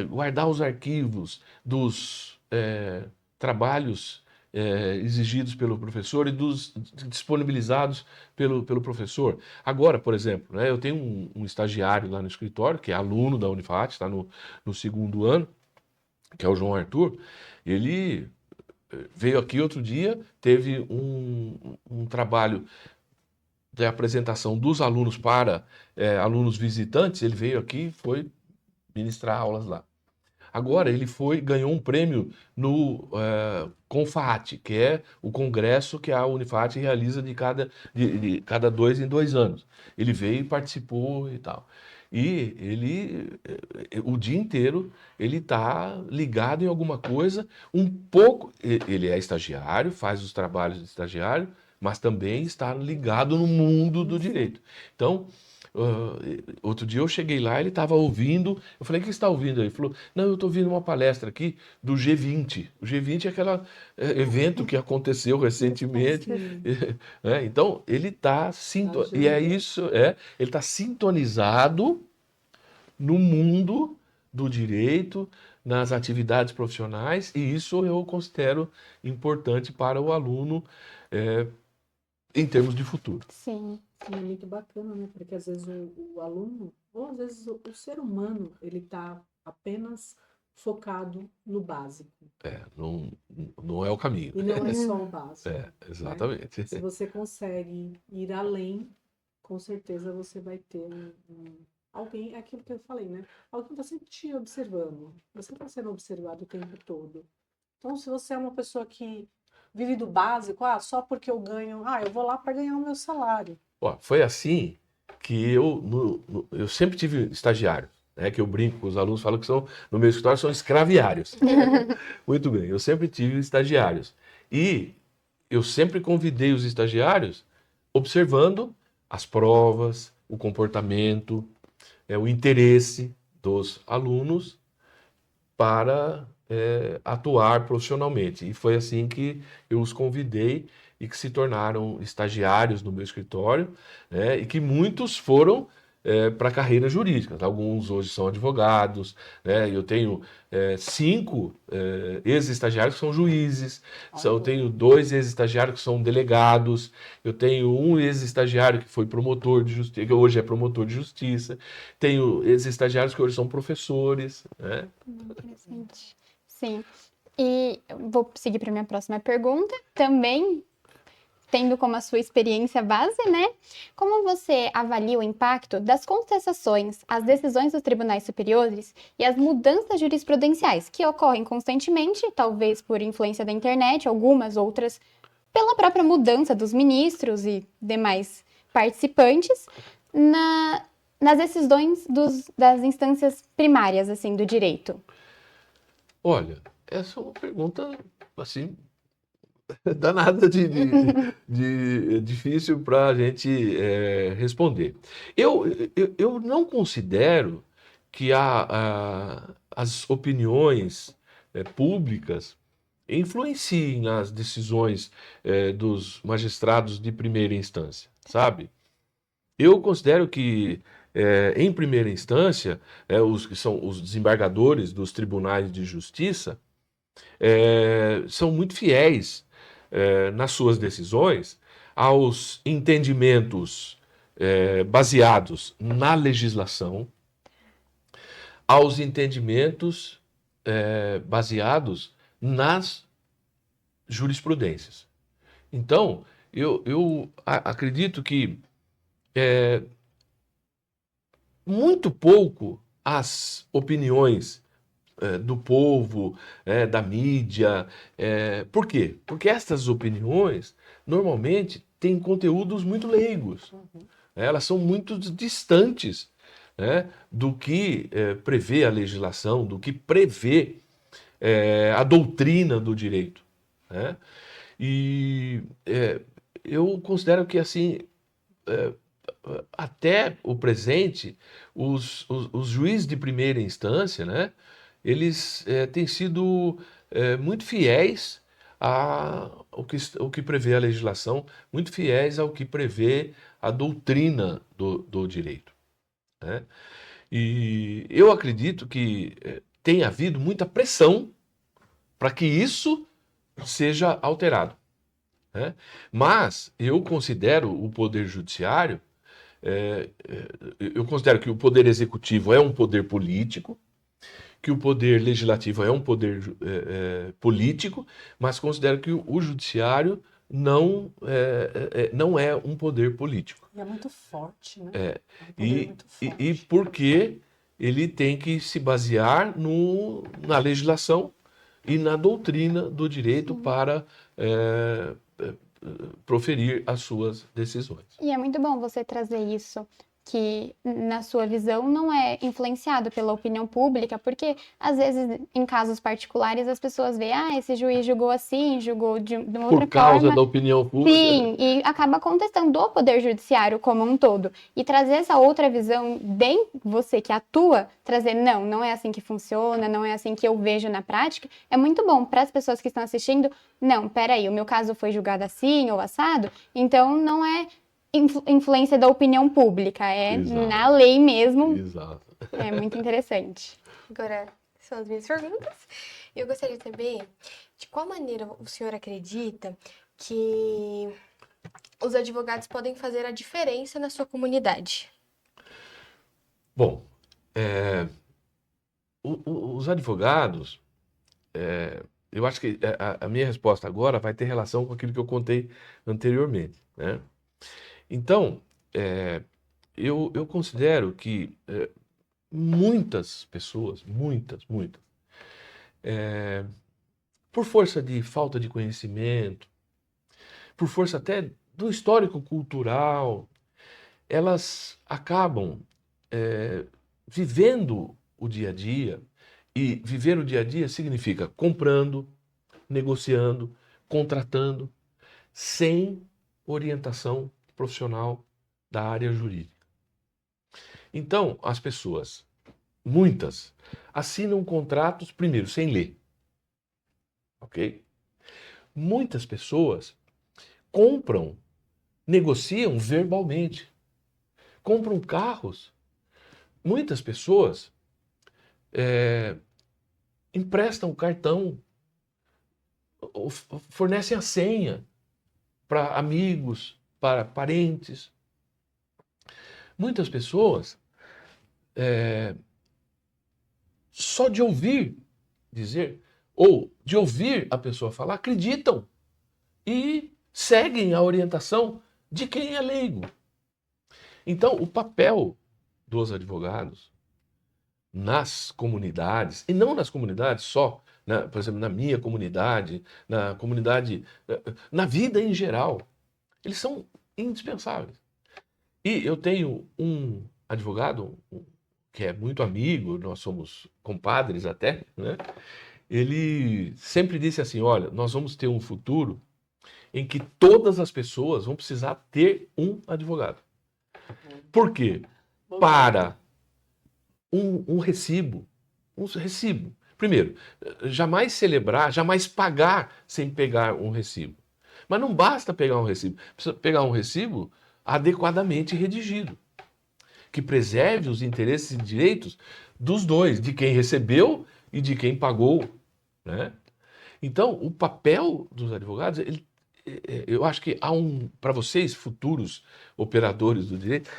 guardar os arquivos dos trabalhos exigidos pelo professor e dos disponibilizados pelo professor. Agora, por exemplo, né, eu tenho um estagiário lá no escritório, que é aluno da Unifat, está no 2º ano, que é o João Arthur. Ele veio aqui outro dia, teve um trabalho de apresentação dos alunos para alunos visitantes. Ele veio aqui e foi ministrar aulas lá. Agora ele ganhou um prêmio no CONFAT, que é o congresso que a Unifat realiza de cada 2 em 2 anos. Ele veio e participou e tal. E ele, o dia inteiro, ele está ligado em alguma coisa, um pouco. Ele é estagiário, faz os trabalhos de estagiário, mas também está ligado no mundo do direito. Então, outro dia eu cheguei lá, ele estava ouvindo. Eu falei: o que você está ouvindo aí? Ele falou: não, eu estou ouvindo uma palestra aqui do G20. O G20 é aquele evento que aconteceu recentemente. Então, ele está e é isso, ele está sintonizado no mundo do direito, nas atividades profissionais, e isso eu considero importante para o aluno em termos de futuro. Sim. É muito bacana, né? Porque às vezes o aluno, ou às vezes o ser humano, ele está apenas focado no básico. Não é o caminho. E não é só o básico. Exatamente. Né? Se você consegue ir além, com certeza você vai ter alguém, é aquilo que eu falei, né? Alguém está sempre te observando. Você está sendo observado o tempo todo. Então, se você é uma pessoa que vive do básico, só porque eu ganho, eu vou lá para ganhar o meu salário. Foi assim que eu sempre tive estagiário, né? Que eu brinco com os alunos, falo que no meu escritório são escraviários. Muito bem, eu sempre tive estagiários. E eu sempre convidei os estagiários observando as provas, o comportamento, o interesse dos alunos para atuar profissionalmente. E foi assim que eu os convidei e que se tornaram estagiários no meu escritório, né? E que muitos foram para a carreira jurídica. Alguns hoje são advogados, né? Eu tenho 5 ex-estagiários que são juízes, eu tenho 2 ex-estagiários que são delegados, eu tenho um ex-estagiário que foi promotor de justiça, que hoje é promotor de justiça, tenho ex-estagiários que hoje são professores, né? Interessante. Sim. E eu vou seguir para minha próxima pergunta, também tendo como a sua experiência base, né? Como você avalia o impacto das contestações às decisões dos tribunais superiores e as mudanças jurisprudenciais que ocorrem constantemente, talvez por influência da internet, algumas outras pela própria mudança dos ministros e demais participantes nas decisões das instâncias primárias, assim, do direito? Olha, essa é uma pergunta, assim, danada de difícil para a gente responder. Eu não considero que as opiniões públicas influenciem nas decisões dos magistrados de primeira instância, sabe? Eu considero que, em primeira instância, os que são os desembargadores dos tribunais de justiça são muito fiéis nas suas decisões aos entendimentos baseados na legislação, aos entendimentos baseados nas jurisprudências. Então, eu acredito que muito pouco as opiniões do povo, da mídia. Por quê? Porque essas opiniões normalmente têm conteúdos muito leigos. Elas são muito distantes, né, do que prevê a legislação, do que prevê a doutrina do direito, né? E eu considero que, assim, até o presente, os juízes de primeira instância, né, eles têm sido muito fiéis ao que prevê a legislação, muito fiéis ao que prevê a doutrina do direito, né? E eu acredito que tem havido muita pressão para que isso seja alterado, né? Mas eu considero o Poder Judiciário, eu considero que o Poder Executivo é um poder político, que o Poder Legislativo é um poder político, mas considero que o Judiciário não é um poder político. E é muito forte, né? É, É um poder muito forte. e porque ele tem que se basear na legislação e na doutrina do direito para proferir as suas decisões. E é muito bom você trazer isso, que na sua visão não é influenciado pela opinião pública, porque às vezes em casos particulares as pessoas veem, esse juiz julgou assim, julgou de uma outra Por causa forma. da opinião pública. Sim, e acaba contestando o Poder Judiciário como um todo. E trazer essa outra visão, bem você que atua, trazer, não é assim que funciona, não é assim que eu vejo na prática, é muito bom para as pessoas que estão assistindo. Não, peraí, o meu caso foi julgado assim ou assado, então não é influência da opinião pública, é Exato. na lei mesmo. Exato. É muito interessante. Agora, são as minhas perguntas. Eu gostaria de saber de qual maneira o senhor acredita que os advogados podem fazer a diferença na sua comunidade. Bom, os advogados, eu acho que a minha resposta agora vai ter relação com aquilo que eu contei anteriormente, né? Então, eu considero que muitas pessoas, muitas, por força de falta de conhecimento, por força até do histórico cultural, elas acabam vivendo o dia a dia, e viver o dia a dia significa comprando, negociando, contratando, sem orientação profissional da área jurídica. Então, as pessoas, muitas, assinam contratos, primeiro, sem ler. Ok? Muitas pessoas compram, negociam verbalmente. Compram carros. Muitas pessoas emprestam o cartão, fornecem a senha para amigos, para parentes. Muitas pessoas, só de ouvir dizer, ou de ouvir a pessoa falar, acreditam e seguem a orientação de quem é leigo. Então, o papel dos advogados nas comunidades, e não nas comunidades só, por exemplo, na minha comunidade, na vida em geral, eles são indispensáveis. E eu tenho um advogado que é muito amigo, nós somos compadres até, né? Ele sempre disse assim, olha, nós vamos ter um futuro em que todas as pessoas vão precisar ter um advogado. Por quê? Para um recibo. Primeiro, jamais celebrar, jamais pagar sem pegar um recibo. Mas não basta pegar um recibo. Precisa pegar um recibo adequadamente redigido, que preserve os interesses e direitos dos dois, de quem recebeu e de quem pagou, né? Então, o papel dos advogados, eu acho que para vocês, futuros operadores do direito,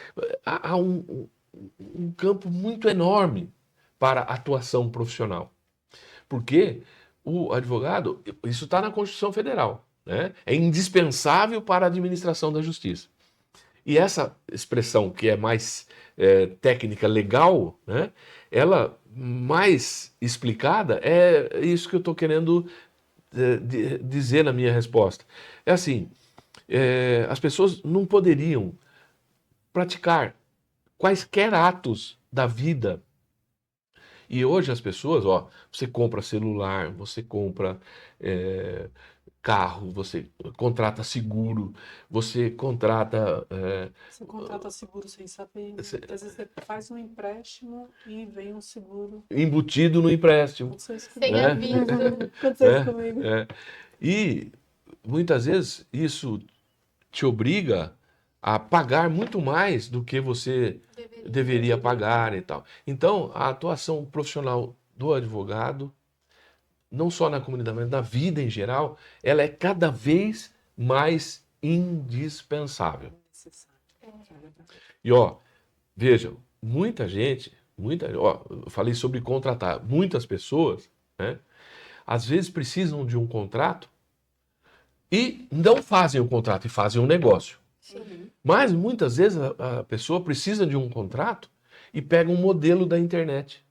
há um campo muito enorme para a atuação profissional. Porque o advogado, isso está na Constituição Federal, né? É indispensável para a administração da justiça. E essa expressão que é mais técnica, legal, né? Ela mais explicada é isso que eu estou querendo dizer na minha resposta. É assim, as pessoas não poderiam praticar quaisquer atos da vida. E hoje as pessoas, você compra celular, você compra carro, você contrata seguro, você contrata. Você contrata seguro sem saber, né? Você- Às vezes você faz um empréstimo e vem um seguro. embutido no empréstimo. Aconteceu isso Sem comigo. aviso. Aconteceu isso É, comigo. é. E muitas vezes isso te obriga a pagar muito mais do que você deveria pagar e tal. Então, a atuação profissional do advogado, não só na comunidade, mas na vida em geral, ela é cada vez mais indispensável. Necessário. É verdade. E ó, vejam, muita gente, ó, eu falei sobre contratar, muitas pessoas, né, às vezes precisam de um contrato e não fazem o contrato e fazem um negócio. Uhum. Mas muitas vezes a pessoa precisa de um contrato e pega um modelo da internet.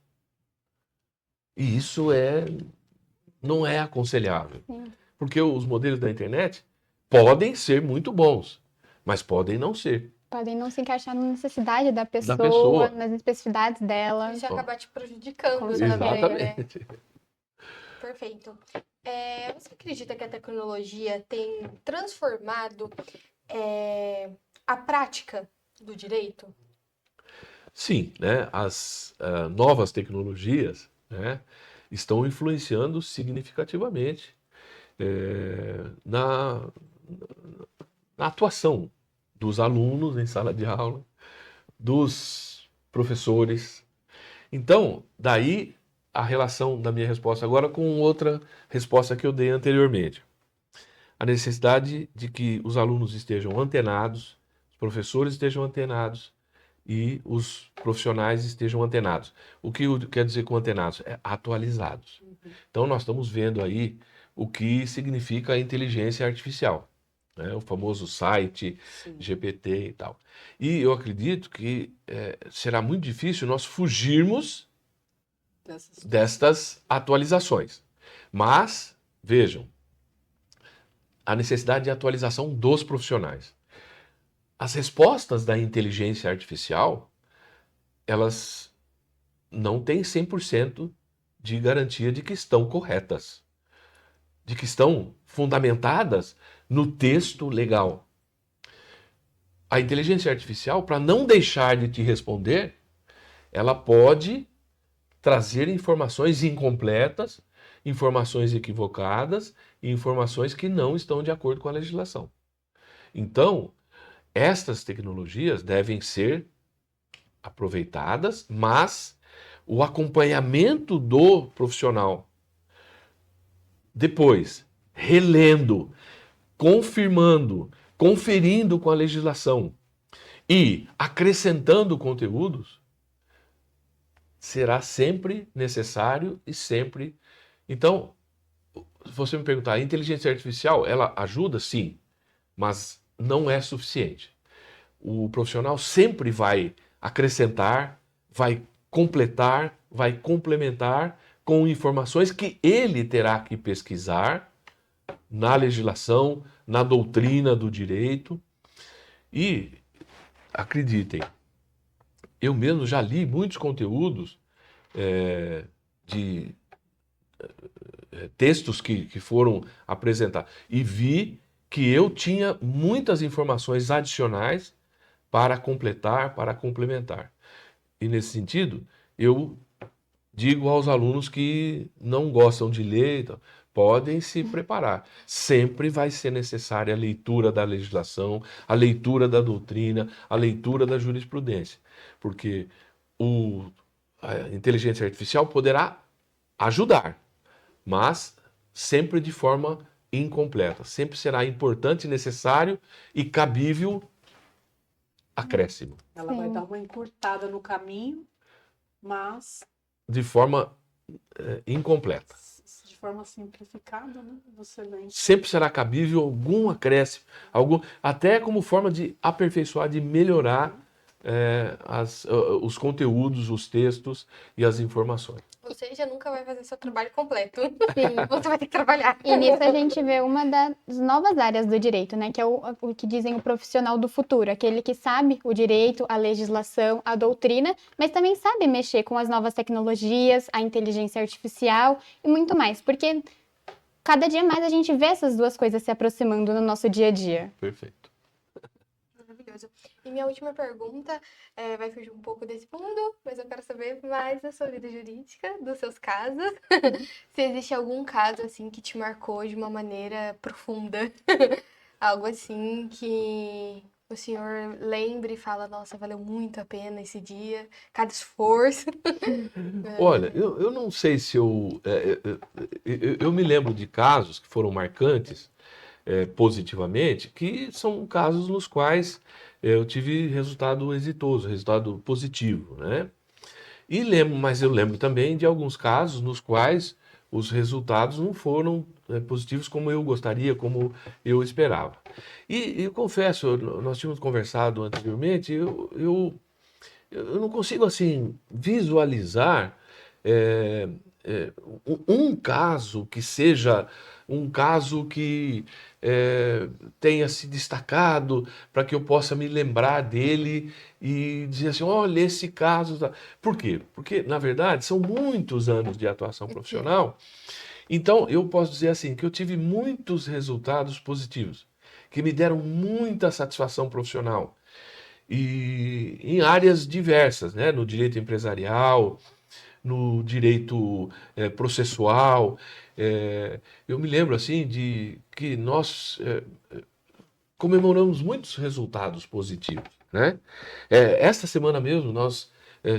E isso não é aconselhável. Sim. Porque os modelos da internet podem ser muito bons, mas podem não ser. Podem não se encaixar na necessidade da pessoa, pessoa. nas especificidades dela. Isso acabar te prejudicando Com também, né? Exatamente. Perfeito. Você acredita que a tecnologia tem transformado a prática do direito? Sim, né? As novas tecnologias, né, estão influenciando significativamente na atuação dos alunos em sala de aula, dos professores. Então, daí a relação da minha resposta agora com outra resposta que eu dei anteriormente. A necessidade de que os alunos estejam antenados, os professores estejam antenados e os profissionais estejam antenados. O que quer dizer com antenados? É atualizados. Então, nós estamos vendo aí o que significa a inteligência artificial, né? O famoso site, Sim. GPT e tal. E eu acredito que será muito difícil nós fugirmos Dessas- destas atualizações. Mas, vejam, a necessidade de atualização dos profissionais. As respostas da inteligência artificial, elas não têm 100% de garantia de que estão corretas, de que estão fundamentadas no texto legal. A inteligência artificial, para não deixar de te responder, ela pode trazer informações incompletas, informações equivocadas e informações que não estão de acordo com a legislação. Então, estas tecnologias devem ser aproveitadas, mas o acompanhamento do profissional, depois, relendo, confirmando, conferindo com a legislação e acrescentando conteúdos, será sempre necessário e sempre. Então, se você me perguntar, a inteligência artificial, ela ajuda? Sim, mas não é suficiente. O profissional sempre vai acrescentar, vai completar, vai complementar com informações que ele terá que pesquisar na legislação, na doutrina do direito. E, acreditem, eu mesmo já li muitos conteúdos de textos que foram apresentados e vi que eu tinha muitas informações adicionais para completar, para complementar. E nesse sentido, eu digo aos alunos que não gostam de ler, então, podem se preparar. Sempre vai ser necessária a leitura da legislação, a leitura da doutrina, a leitura da jurisprudência, porque a inteligência artificial poderá ajudar, mas sempre de forma incompleta. Sempre será importante, necessário e cabível acréscimo. Ela vai Sim. dar uma encurtada no caminho, mas De forma incompleta. de forma simplificada, né? Você vem. Sempre será cabível algum acréscimo, até como forma de aperfeiçoar, de melhorar os conteúdos, os textos e as informações. Ou seja, nunca vai fazer seu trabalho completo. Sim. Você vai ter que trabalhar. E nisso a gente vê uma das novas áreas do direito, né? Que é o que dizem o profissional do futuro, aquele que sabe o direito, a legislação, a doutrina, mas também sabe mexer com as novas tecnologias, a inteligência artificial e muito mais. Porque cada dia mais a gente vê essas duas coisas se aproximando no nosso dia a dia. Perfeito. Maravilhoso. E minha última pergunta vai fugir um pouco desse mundo, mas eu quero saber mais da sua vida jurídica, dos seus casos. Se existe algum caso, assim, que te marcou de uma maneira profunda. Algo assim que o senhor lembre e fala, nossa, valeu muito a pena esse dia, cada esforço. Olha, eu não sei se eu me lembro de casos que foram marcantes positivamente, que são casos nos quais eu tive resultado exitoso, resultado positivo, né? Mas eu lembro também de alguns casos nos quais os resultados não foram positivos como eu gostaria, como eu esperava. E eu confesso, nós tínhamos conversado anteriormente, eu não consigo assim visualizar é, um caso que seja um caso que tenha se destacado para que eu possa me lembrar dele e dizer assim, olha esse caso. Por quê? Porque, na verdade, são muitos anos de atuação profissional. Então, eu posso dizer assim, que eu tive muitos resultados positivos, que me deram muita satisfação profissional e em áreas diversas, né? No direito empresarial, no direito processual. Eu me lembro assim de que nós comemoramos muitos resultados positivos, né? Esta semana mesmo nós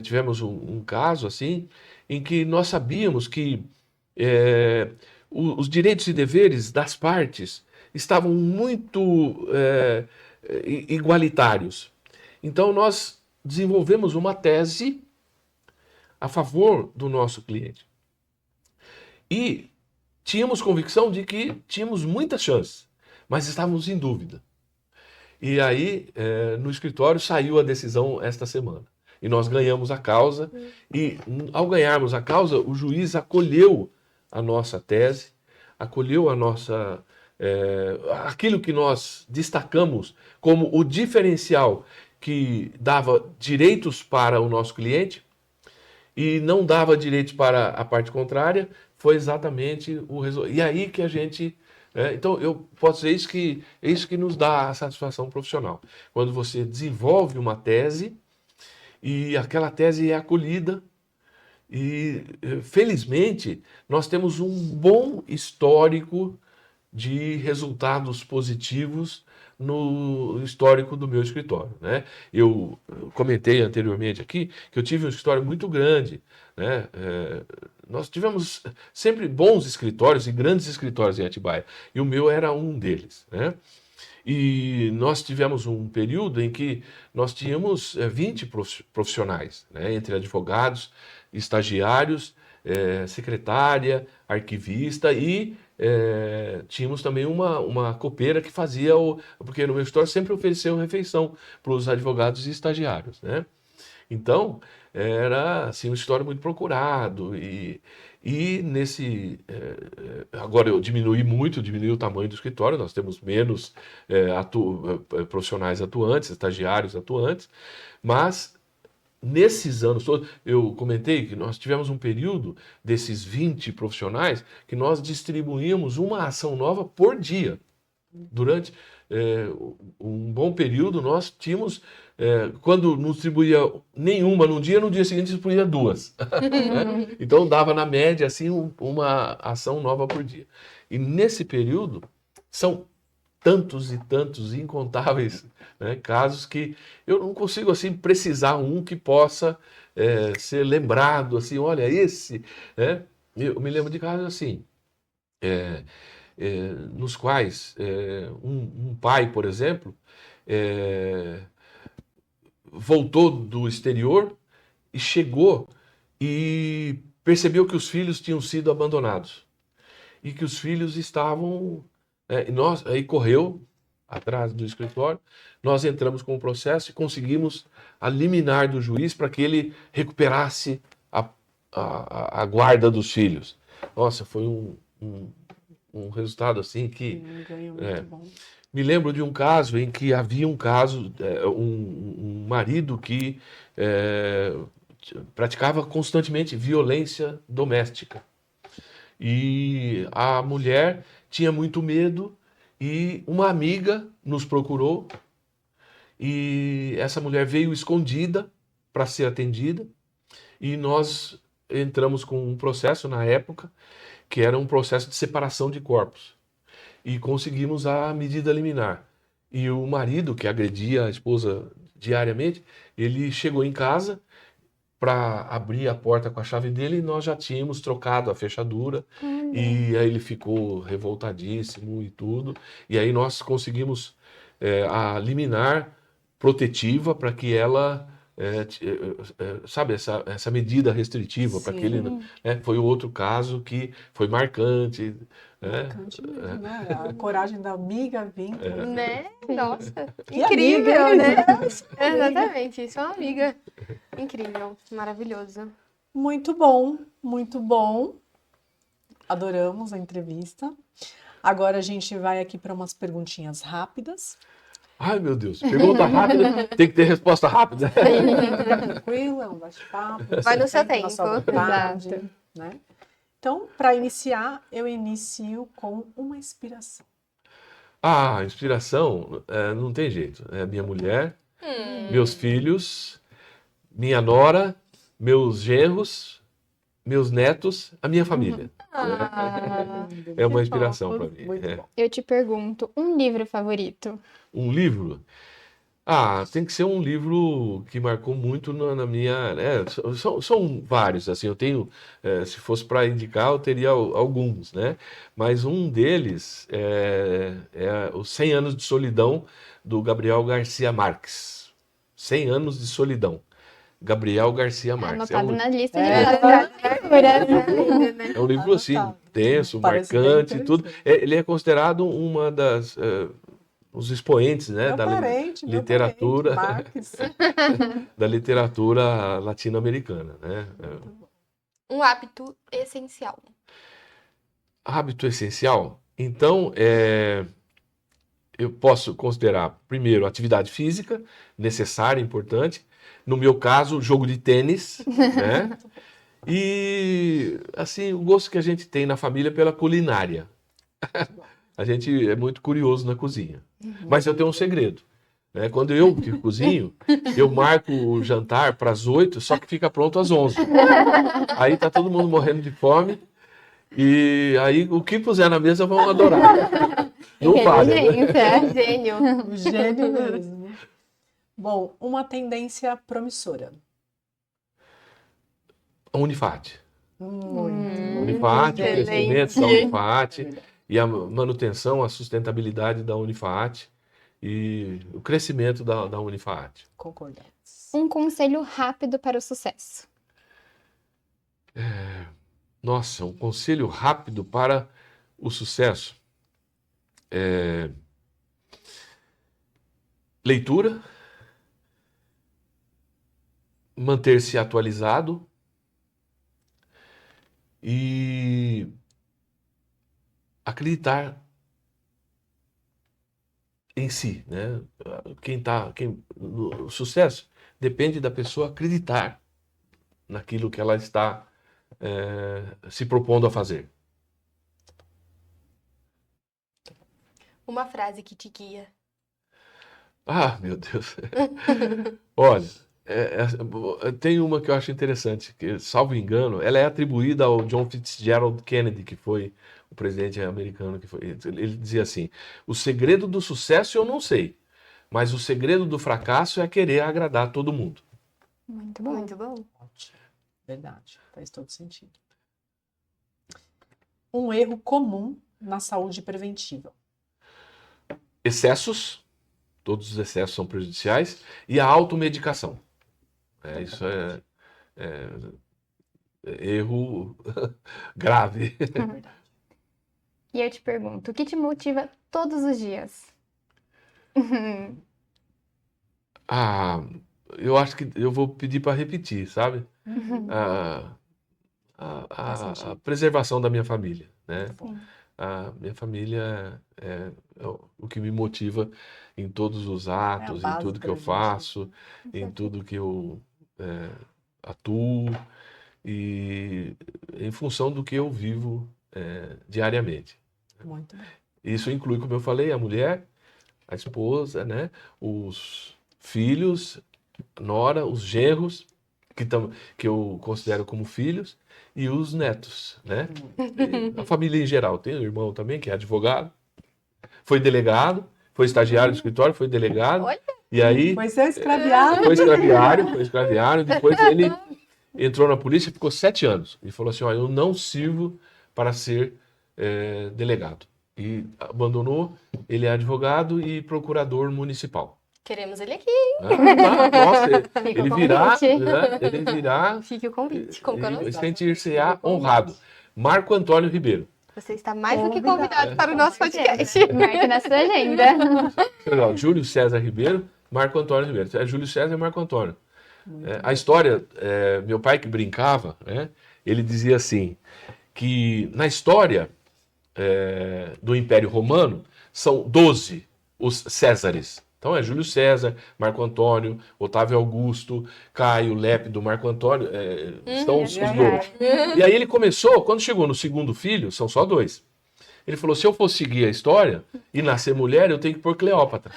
tivemos um caso assim em que nós sabíamos que os direitos e deveres das partes estavam muito igualitários. Então, nós desenvolvemos uma tese a favor do nosso cliente. E tínhamos convicção de que tínhamos muitas chances, mas estávamos em dúvida. E aí, no escritório, saiu a decisão esta semana. E nós ganhamos a causa. E, ao ganharmos a causa, o juiz acolheu a nossa tese, acolheu aquilo que nós destacamos como o diferencial que dava direitos para o nosso cliente e não dava direitos para a parte contrária, foi exatamente o resultado. E aí que a gente... então, eu posso dizer é isso que nos dá a satisfação profissional. Quando você desenvolve uma tese e aquela tese é acolhida e, felizmente, nós temos um bom histórico de resultados positivos no histórico do meu escritório, né? Eu comentei anteriormente aqui que eu tive um escritório muito grande, né? Nós tivemos sempre bons escritórios e grandes escritórios em Atibaia, e o meu era um deles, né? E nós tivemos um período em que nós tínhamos 20 profissionais, né? Entre advogados, estagiários, secretária, arquivista e tínhamos também uma copeira que fazia porque no meu escritório sempre ofereceu refeição para os advogados e estagiários, né? Então, era assim, um escritório muito procurado e agora eu diminui o tamanho do escritório, nós temos menos profissionais atuantes, estagiários atuantes, mas nesses anos todos, eu comentei que nós tivemos um período desses 20 profissionais que nós distribuímos uma ação nova por dia. Durante um bom período, nós tínhamos, quando não distribuía nenhuma no dia seguinte distribuía duas. Né? Então dava na média assim uma ação nova por dia. E nesse período, são tantos e tantos incontáveis, né, casos que eu não consigo assim precisar um que possa ser lembrado assim, olha esse, né? Eu me lembro de casos assim, nos quais um pai, por exemplo, voltou do exterior e chegou e percebeu que os filhos tinham sido abandonados e que os filhos estavam aí correu atrás do escritório, nós entramos com o processo e conseguimos a liminar do juiz para que ele recuperasse a guarda dos filhos. Nossa, foi um resultado assim que... Um ganho muito bom. Me lembro de um caso em que havia um caso, um marido que praticava constantemente violência doméstica. E a mulher tinha muito medo e uma amiga nos procurou e essa mulher veio escondida para ser atendida e nós entramos com um processo na época que era um processo de separação de corpos e conseguimos a medida liminar. E o marido, que agredia a esposa diariamente, ele chegou em casa para abrir a porta com a chave dele e nós já tínhamos trocado a fechadura e aí ele ficou revoltadíssimo e tudo. E aí nós conseguimos a liminar protetiva para que ela, sabe, essa medida restritiva para que ele, né, foi o outro caso que foi marcante. Marcante mesmo, né? A coragem da amiga vir. Né? Nossa, Que incrível, amiga, né? hein? Exatamente, isso é uma amiga. Incrível, maravilhoso. Muito bom, muito bom. Adoramos a entrevista. Agora a gente vai aqui para umas perguntinhas rápidas. Ai, meu Deus, pergunta rápida, tem que ter resposta rápida. Fica tranquilo, é um bate-papo. Vai no seu sempre na sua tempo. vontade, Exato. né? Então, para iniciar, eu inicio com uma inspiração. Ah, inspiração, não tem jeito. É minha mulher, meus filhos, minha nora, meus genros, meus netos, a minha família. É uma inspiração para mim. Muito É. bom. Eu te pergunto, um livro favorito? Um livro? Ah, tem que ser um livro que marcou muito na minha. São vários, assim. Eu tenho, se fosse para indicar, eu teria alguns, né? Mas um deles é Os 100 Anos de Solidão, do Gabriel Garcia Marques. 100 Anos de Solidão. Gabriel Garcia Marques. Anotado na lista de É. leituras. É um livro assim, Anotado. tenso, Parece bem marcante e tudo. interessante. Ele é considerado uma das os expoentes, né, Meu parente, meu literatura, parente, Marques. da literatura latino-americana, né? Um hábito essencial. Hábito essencial. Então, eu posso considerar primeiro atividade física necessária, importante. No meu caso, jogo de tênis, né? E assim, o gosto que a gente tem na família pela culinária. A gente é muito curioso na cozinha. Mas eu tenho um segredo, né? Quando eu que cozinho, eu marco o jantar para as 8, só que fica pronto às 11. Aí tá todo mundo morrendo de fome e aí o que puser na mesa vão adorar. Não falha, né? Inteligência. Gênio. Um gênio mesmo. Bom, uma tendência promissora. A Unifat. Muito. Unifat, o excelente. crescimento da É Unifat verdade. e a manutenção, a sustentabilidade da Unifat e o crescimento da Unifat. Concordamos. Um conselho rápido para o sucesso. Nossa, um conselho rápido para o sucesso. Leitura, manter-se atualizado e acreditar em si, né? O sucesso depende da pessoa acreditar naquilo que ela está se propondo a fazer. Uma frase que te guia. Ah, meu Deus. Olha, tem uma que eu acho interessante, que, salvo engano, ela é atribuída ao John Fitzgerald Kennedy, que foi o presidente americano. Ele dizia assim: o segredo do sucesso eu não sei, mas o segredo do fracasso é querer agradar todo mundo. Muito bom. Muito bom. Ótimo. Verdade. Faz todo sentido. Um erro comum na saúde preventiva. Excessos, todos os excessos são prejudiciais, e a automedicação. Isso é erro grave. Verdade. E eu te pergunto, o que te motiva todos os dias? Ah, eu acho que eu vou pedir para repetir, sabe? Faz A sentido. preservação da minha família, né? Bom. A minha família é o que me motiva em todos os atos, em base tudo que pra eu gente. faço, em tudo que eu atuo e em função do que eu vivo diariamente. Muito bem. Isso inclui, como eu falei, a mulher, a esposa, né? Os filhos, nora, os genros, que eu considero como filhos, e os netos, né? E a família em geral. Tem um irmão também, que é advogado, foi delegado, foi estagiário do escritório, foi delegado, Olha. e aí Foi ser escraviado. foi escraviário, depois ele entrou na polícia e ficou 7 anos. E falou assim, ó, eu não sirvo para ser delegado. E abandonou, ele é advogado e procurador municipal. Queremos ele aqui. Nossa, Fica o ele virá, convite. né, ele virá Fique o convite. Como que eu não e sei? sentir-se-á honrado. Marco Antônio Ribeiro. Você está mais do que Convidado. convidado para o nosso podcast. Marque na sua agenda. Legal, Júlio César Ribeiro, Marco Antônio Ribeiro. É Júlio César e Marco Antônio. A história, meu pai que brincava, né, ele dizia assim, que na história do Império Romano são 12 os Césares. Então é Júlio César, Marco Antônio, Otávio Augusto, Caio, Lépido, Marco Antônio, são os 12. E aí ele começou, quando chegou no segundo filho, são só 2. Ele falou, se eu for seguir a história e nascer mulher, eu tenho que pôr Cleópatra.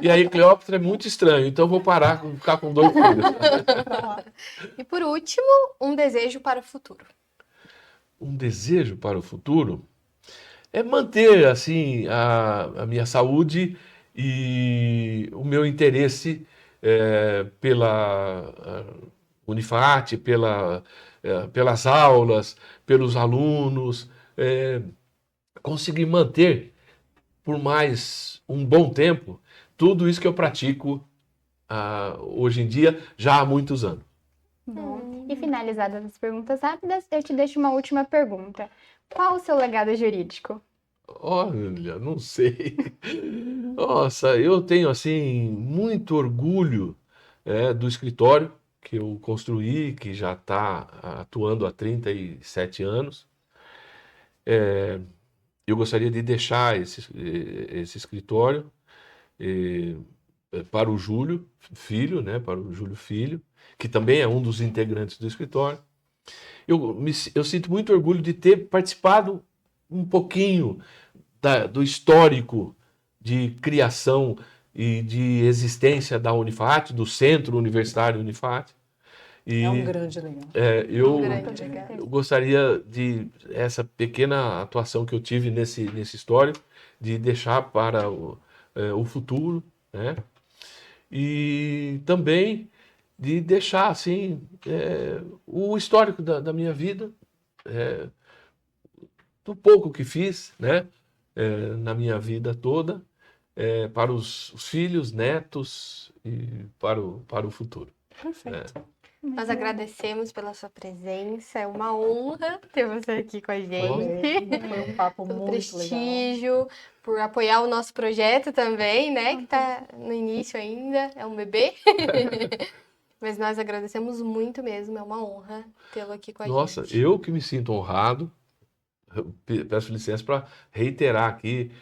E aí Cleópatra é muito estranho, então eu vou parar, vou ficar com 2 filhos. E por último, um desejo para o futuro. Um desejo para o futuro é manter, assim, a minha saúde e o meu interesse pela Unifat, pelas aulas, pelos alunos, conseguir manter por mais um bom tempo tudo isso que eu pratico hoje em dia, já há muitos anos. Bom, e finalizadas as perguntas rápidas, eu te deixo uma última pergunta. Qual o seu legado jurídico? Olha, não sei. Nossa, eu tenho assim muito orgulho do escritório que eu construí, que já está atuando há 37 anos. Eu gostaria de deixar esse escritório para o Júlio Filho, né, para o Júlio Filho, que também é um dos integrantes do escritório. Eu sinto muito orgulho de ter participado um pouquinho do histórico de criação e de existência da Unifat, do Centro Universitário Unifat. E, É um grande legado. eu, Um grande legado. eu gostaria de essa pequena atuação que eu tive nesse histórico, de deixar para o futuro, né? E também de deixar assim o histórico da minha vida, do pouco que fiz, né? Na minha vida toda, para os filhos, netos e para o futuro. Perfeito. Nós agradecemos pela sua presença. É uma honra ter você aqui com a gente. Foi um papo Pelo muito legal. prestígio, por apoiar o nosso projeto também, né? Que está no início ainda, é um bebê. Mas nós agradecemos muito mesmo, é uma honra tê-lo aqui com a Nossa, gente. eu que me sinto honrado, eu peço licença para reiterar aqui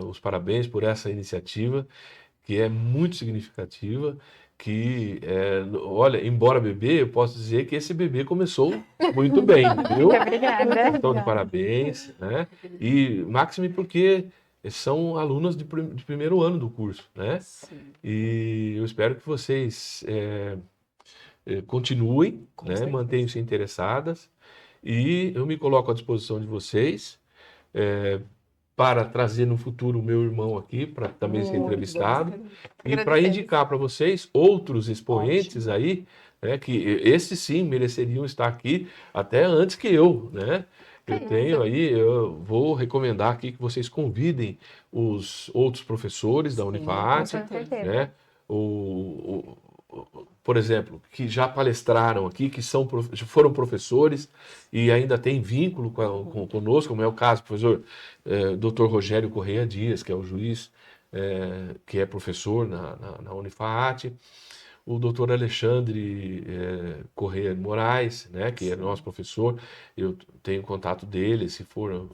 os parabéns por essa iniciativa, que é muito significativa, que, olha, embora bebê, eu posso dizer que esse bebê começou muito bem, viu? Muito obrigada. Então, de parabéns, né? E máxime porque são alunas de primeiro ano do curso, né? Sim, E eu espero que vocês continuem, com né? certeza. Mantenham-se interessadas e eu me coloco à disposição de vocês para trazer no futuro o meu irmão aqui para também ser Muito entrevistado bom. e para Agradecemos. indicar para vocês outros expoentes aí, né? Que esses sim mereceriam estar aqui até antes que eu, né? Eu vou recomendar aqui que vocês convidem os outros professores da Sim, Unifat, com certeza. né? Por exemplo, que já palestraram aqui, que foram professores e ainda têm vínculo conosco, como é o caso do professor Dr. Rogério Correia Dias, que é o juiz, que é professor na Unifat, o Dr. Alexandre Correia de Moraes, né, que é nosso professor, eu tenho contato dele, se for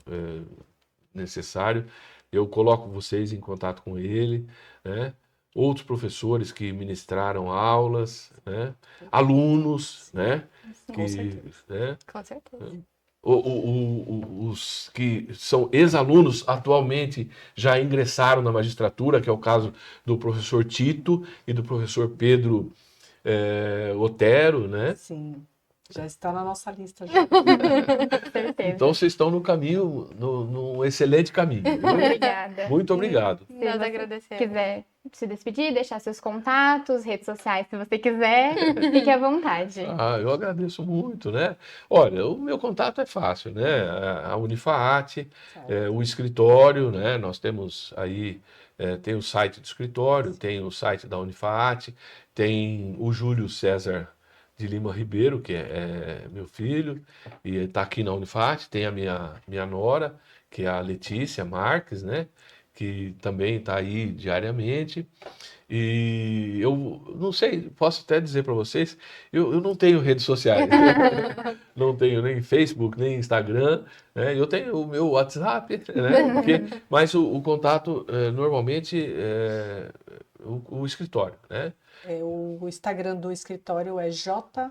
necessário, eu coloco vocês em contato com ele, né? Outros professores que ministraram aulas, né? Alunos, né? Com certeza. né? Com certeza. os que são ex-alunos atualmente já ingressaram na magistratura, que é o caso do professor Tito e do professor Pedro Otero, né? Sim, já está na nossa lista. Já. Com certeza. Então vocês estão no caminho, num excelente caminho. Obrigada. Muito obrigado. Se Nós você agradecemos. quiser se despedir, deixar seus contatos, redes sociais, se você quiser, fique à vontade. Ah, eu agradeço muito, né? Olha, o meu contato é fácil, né? A Unifaat, o escritório, né? Nós temos aí, tem o site do escritório, tem o site da Unifaat, tem o Júlio César de Lima Ribeiro, que é meu filho, e está aqui na Unifaat, tem a minha nora, que é a Letícia Marques, né? Que também está aí diariamente. E eu não sei, posso até dizer para vocês, eu não tenho redes sociais, não tenho nem Facebook, nem Instagram, né? Eu tenho o meu WhatsApp, né? Mas o contato normalmente é o escritório, né? O Instagram do escritório é J.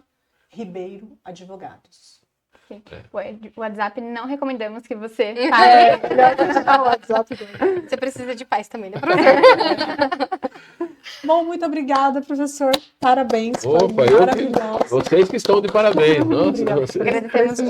Ribeiro Advogados. O WhatsApp não recomendamos que você fale. Você precisa de paz também, né? Bom, muito obrigada, professor. Parabéns. Opa, foi maravilhoso. vocês que estão de parabéns. Nossa, Obrigada. vocês... Agradecemos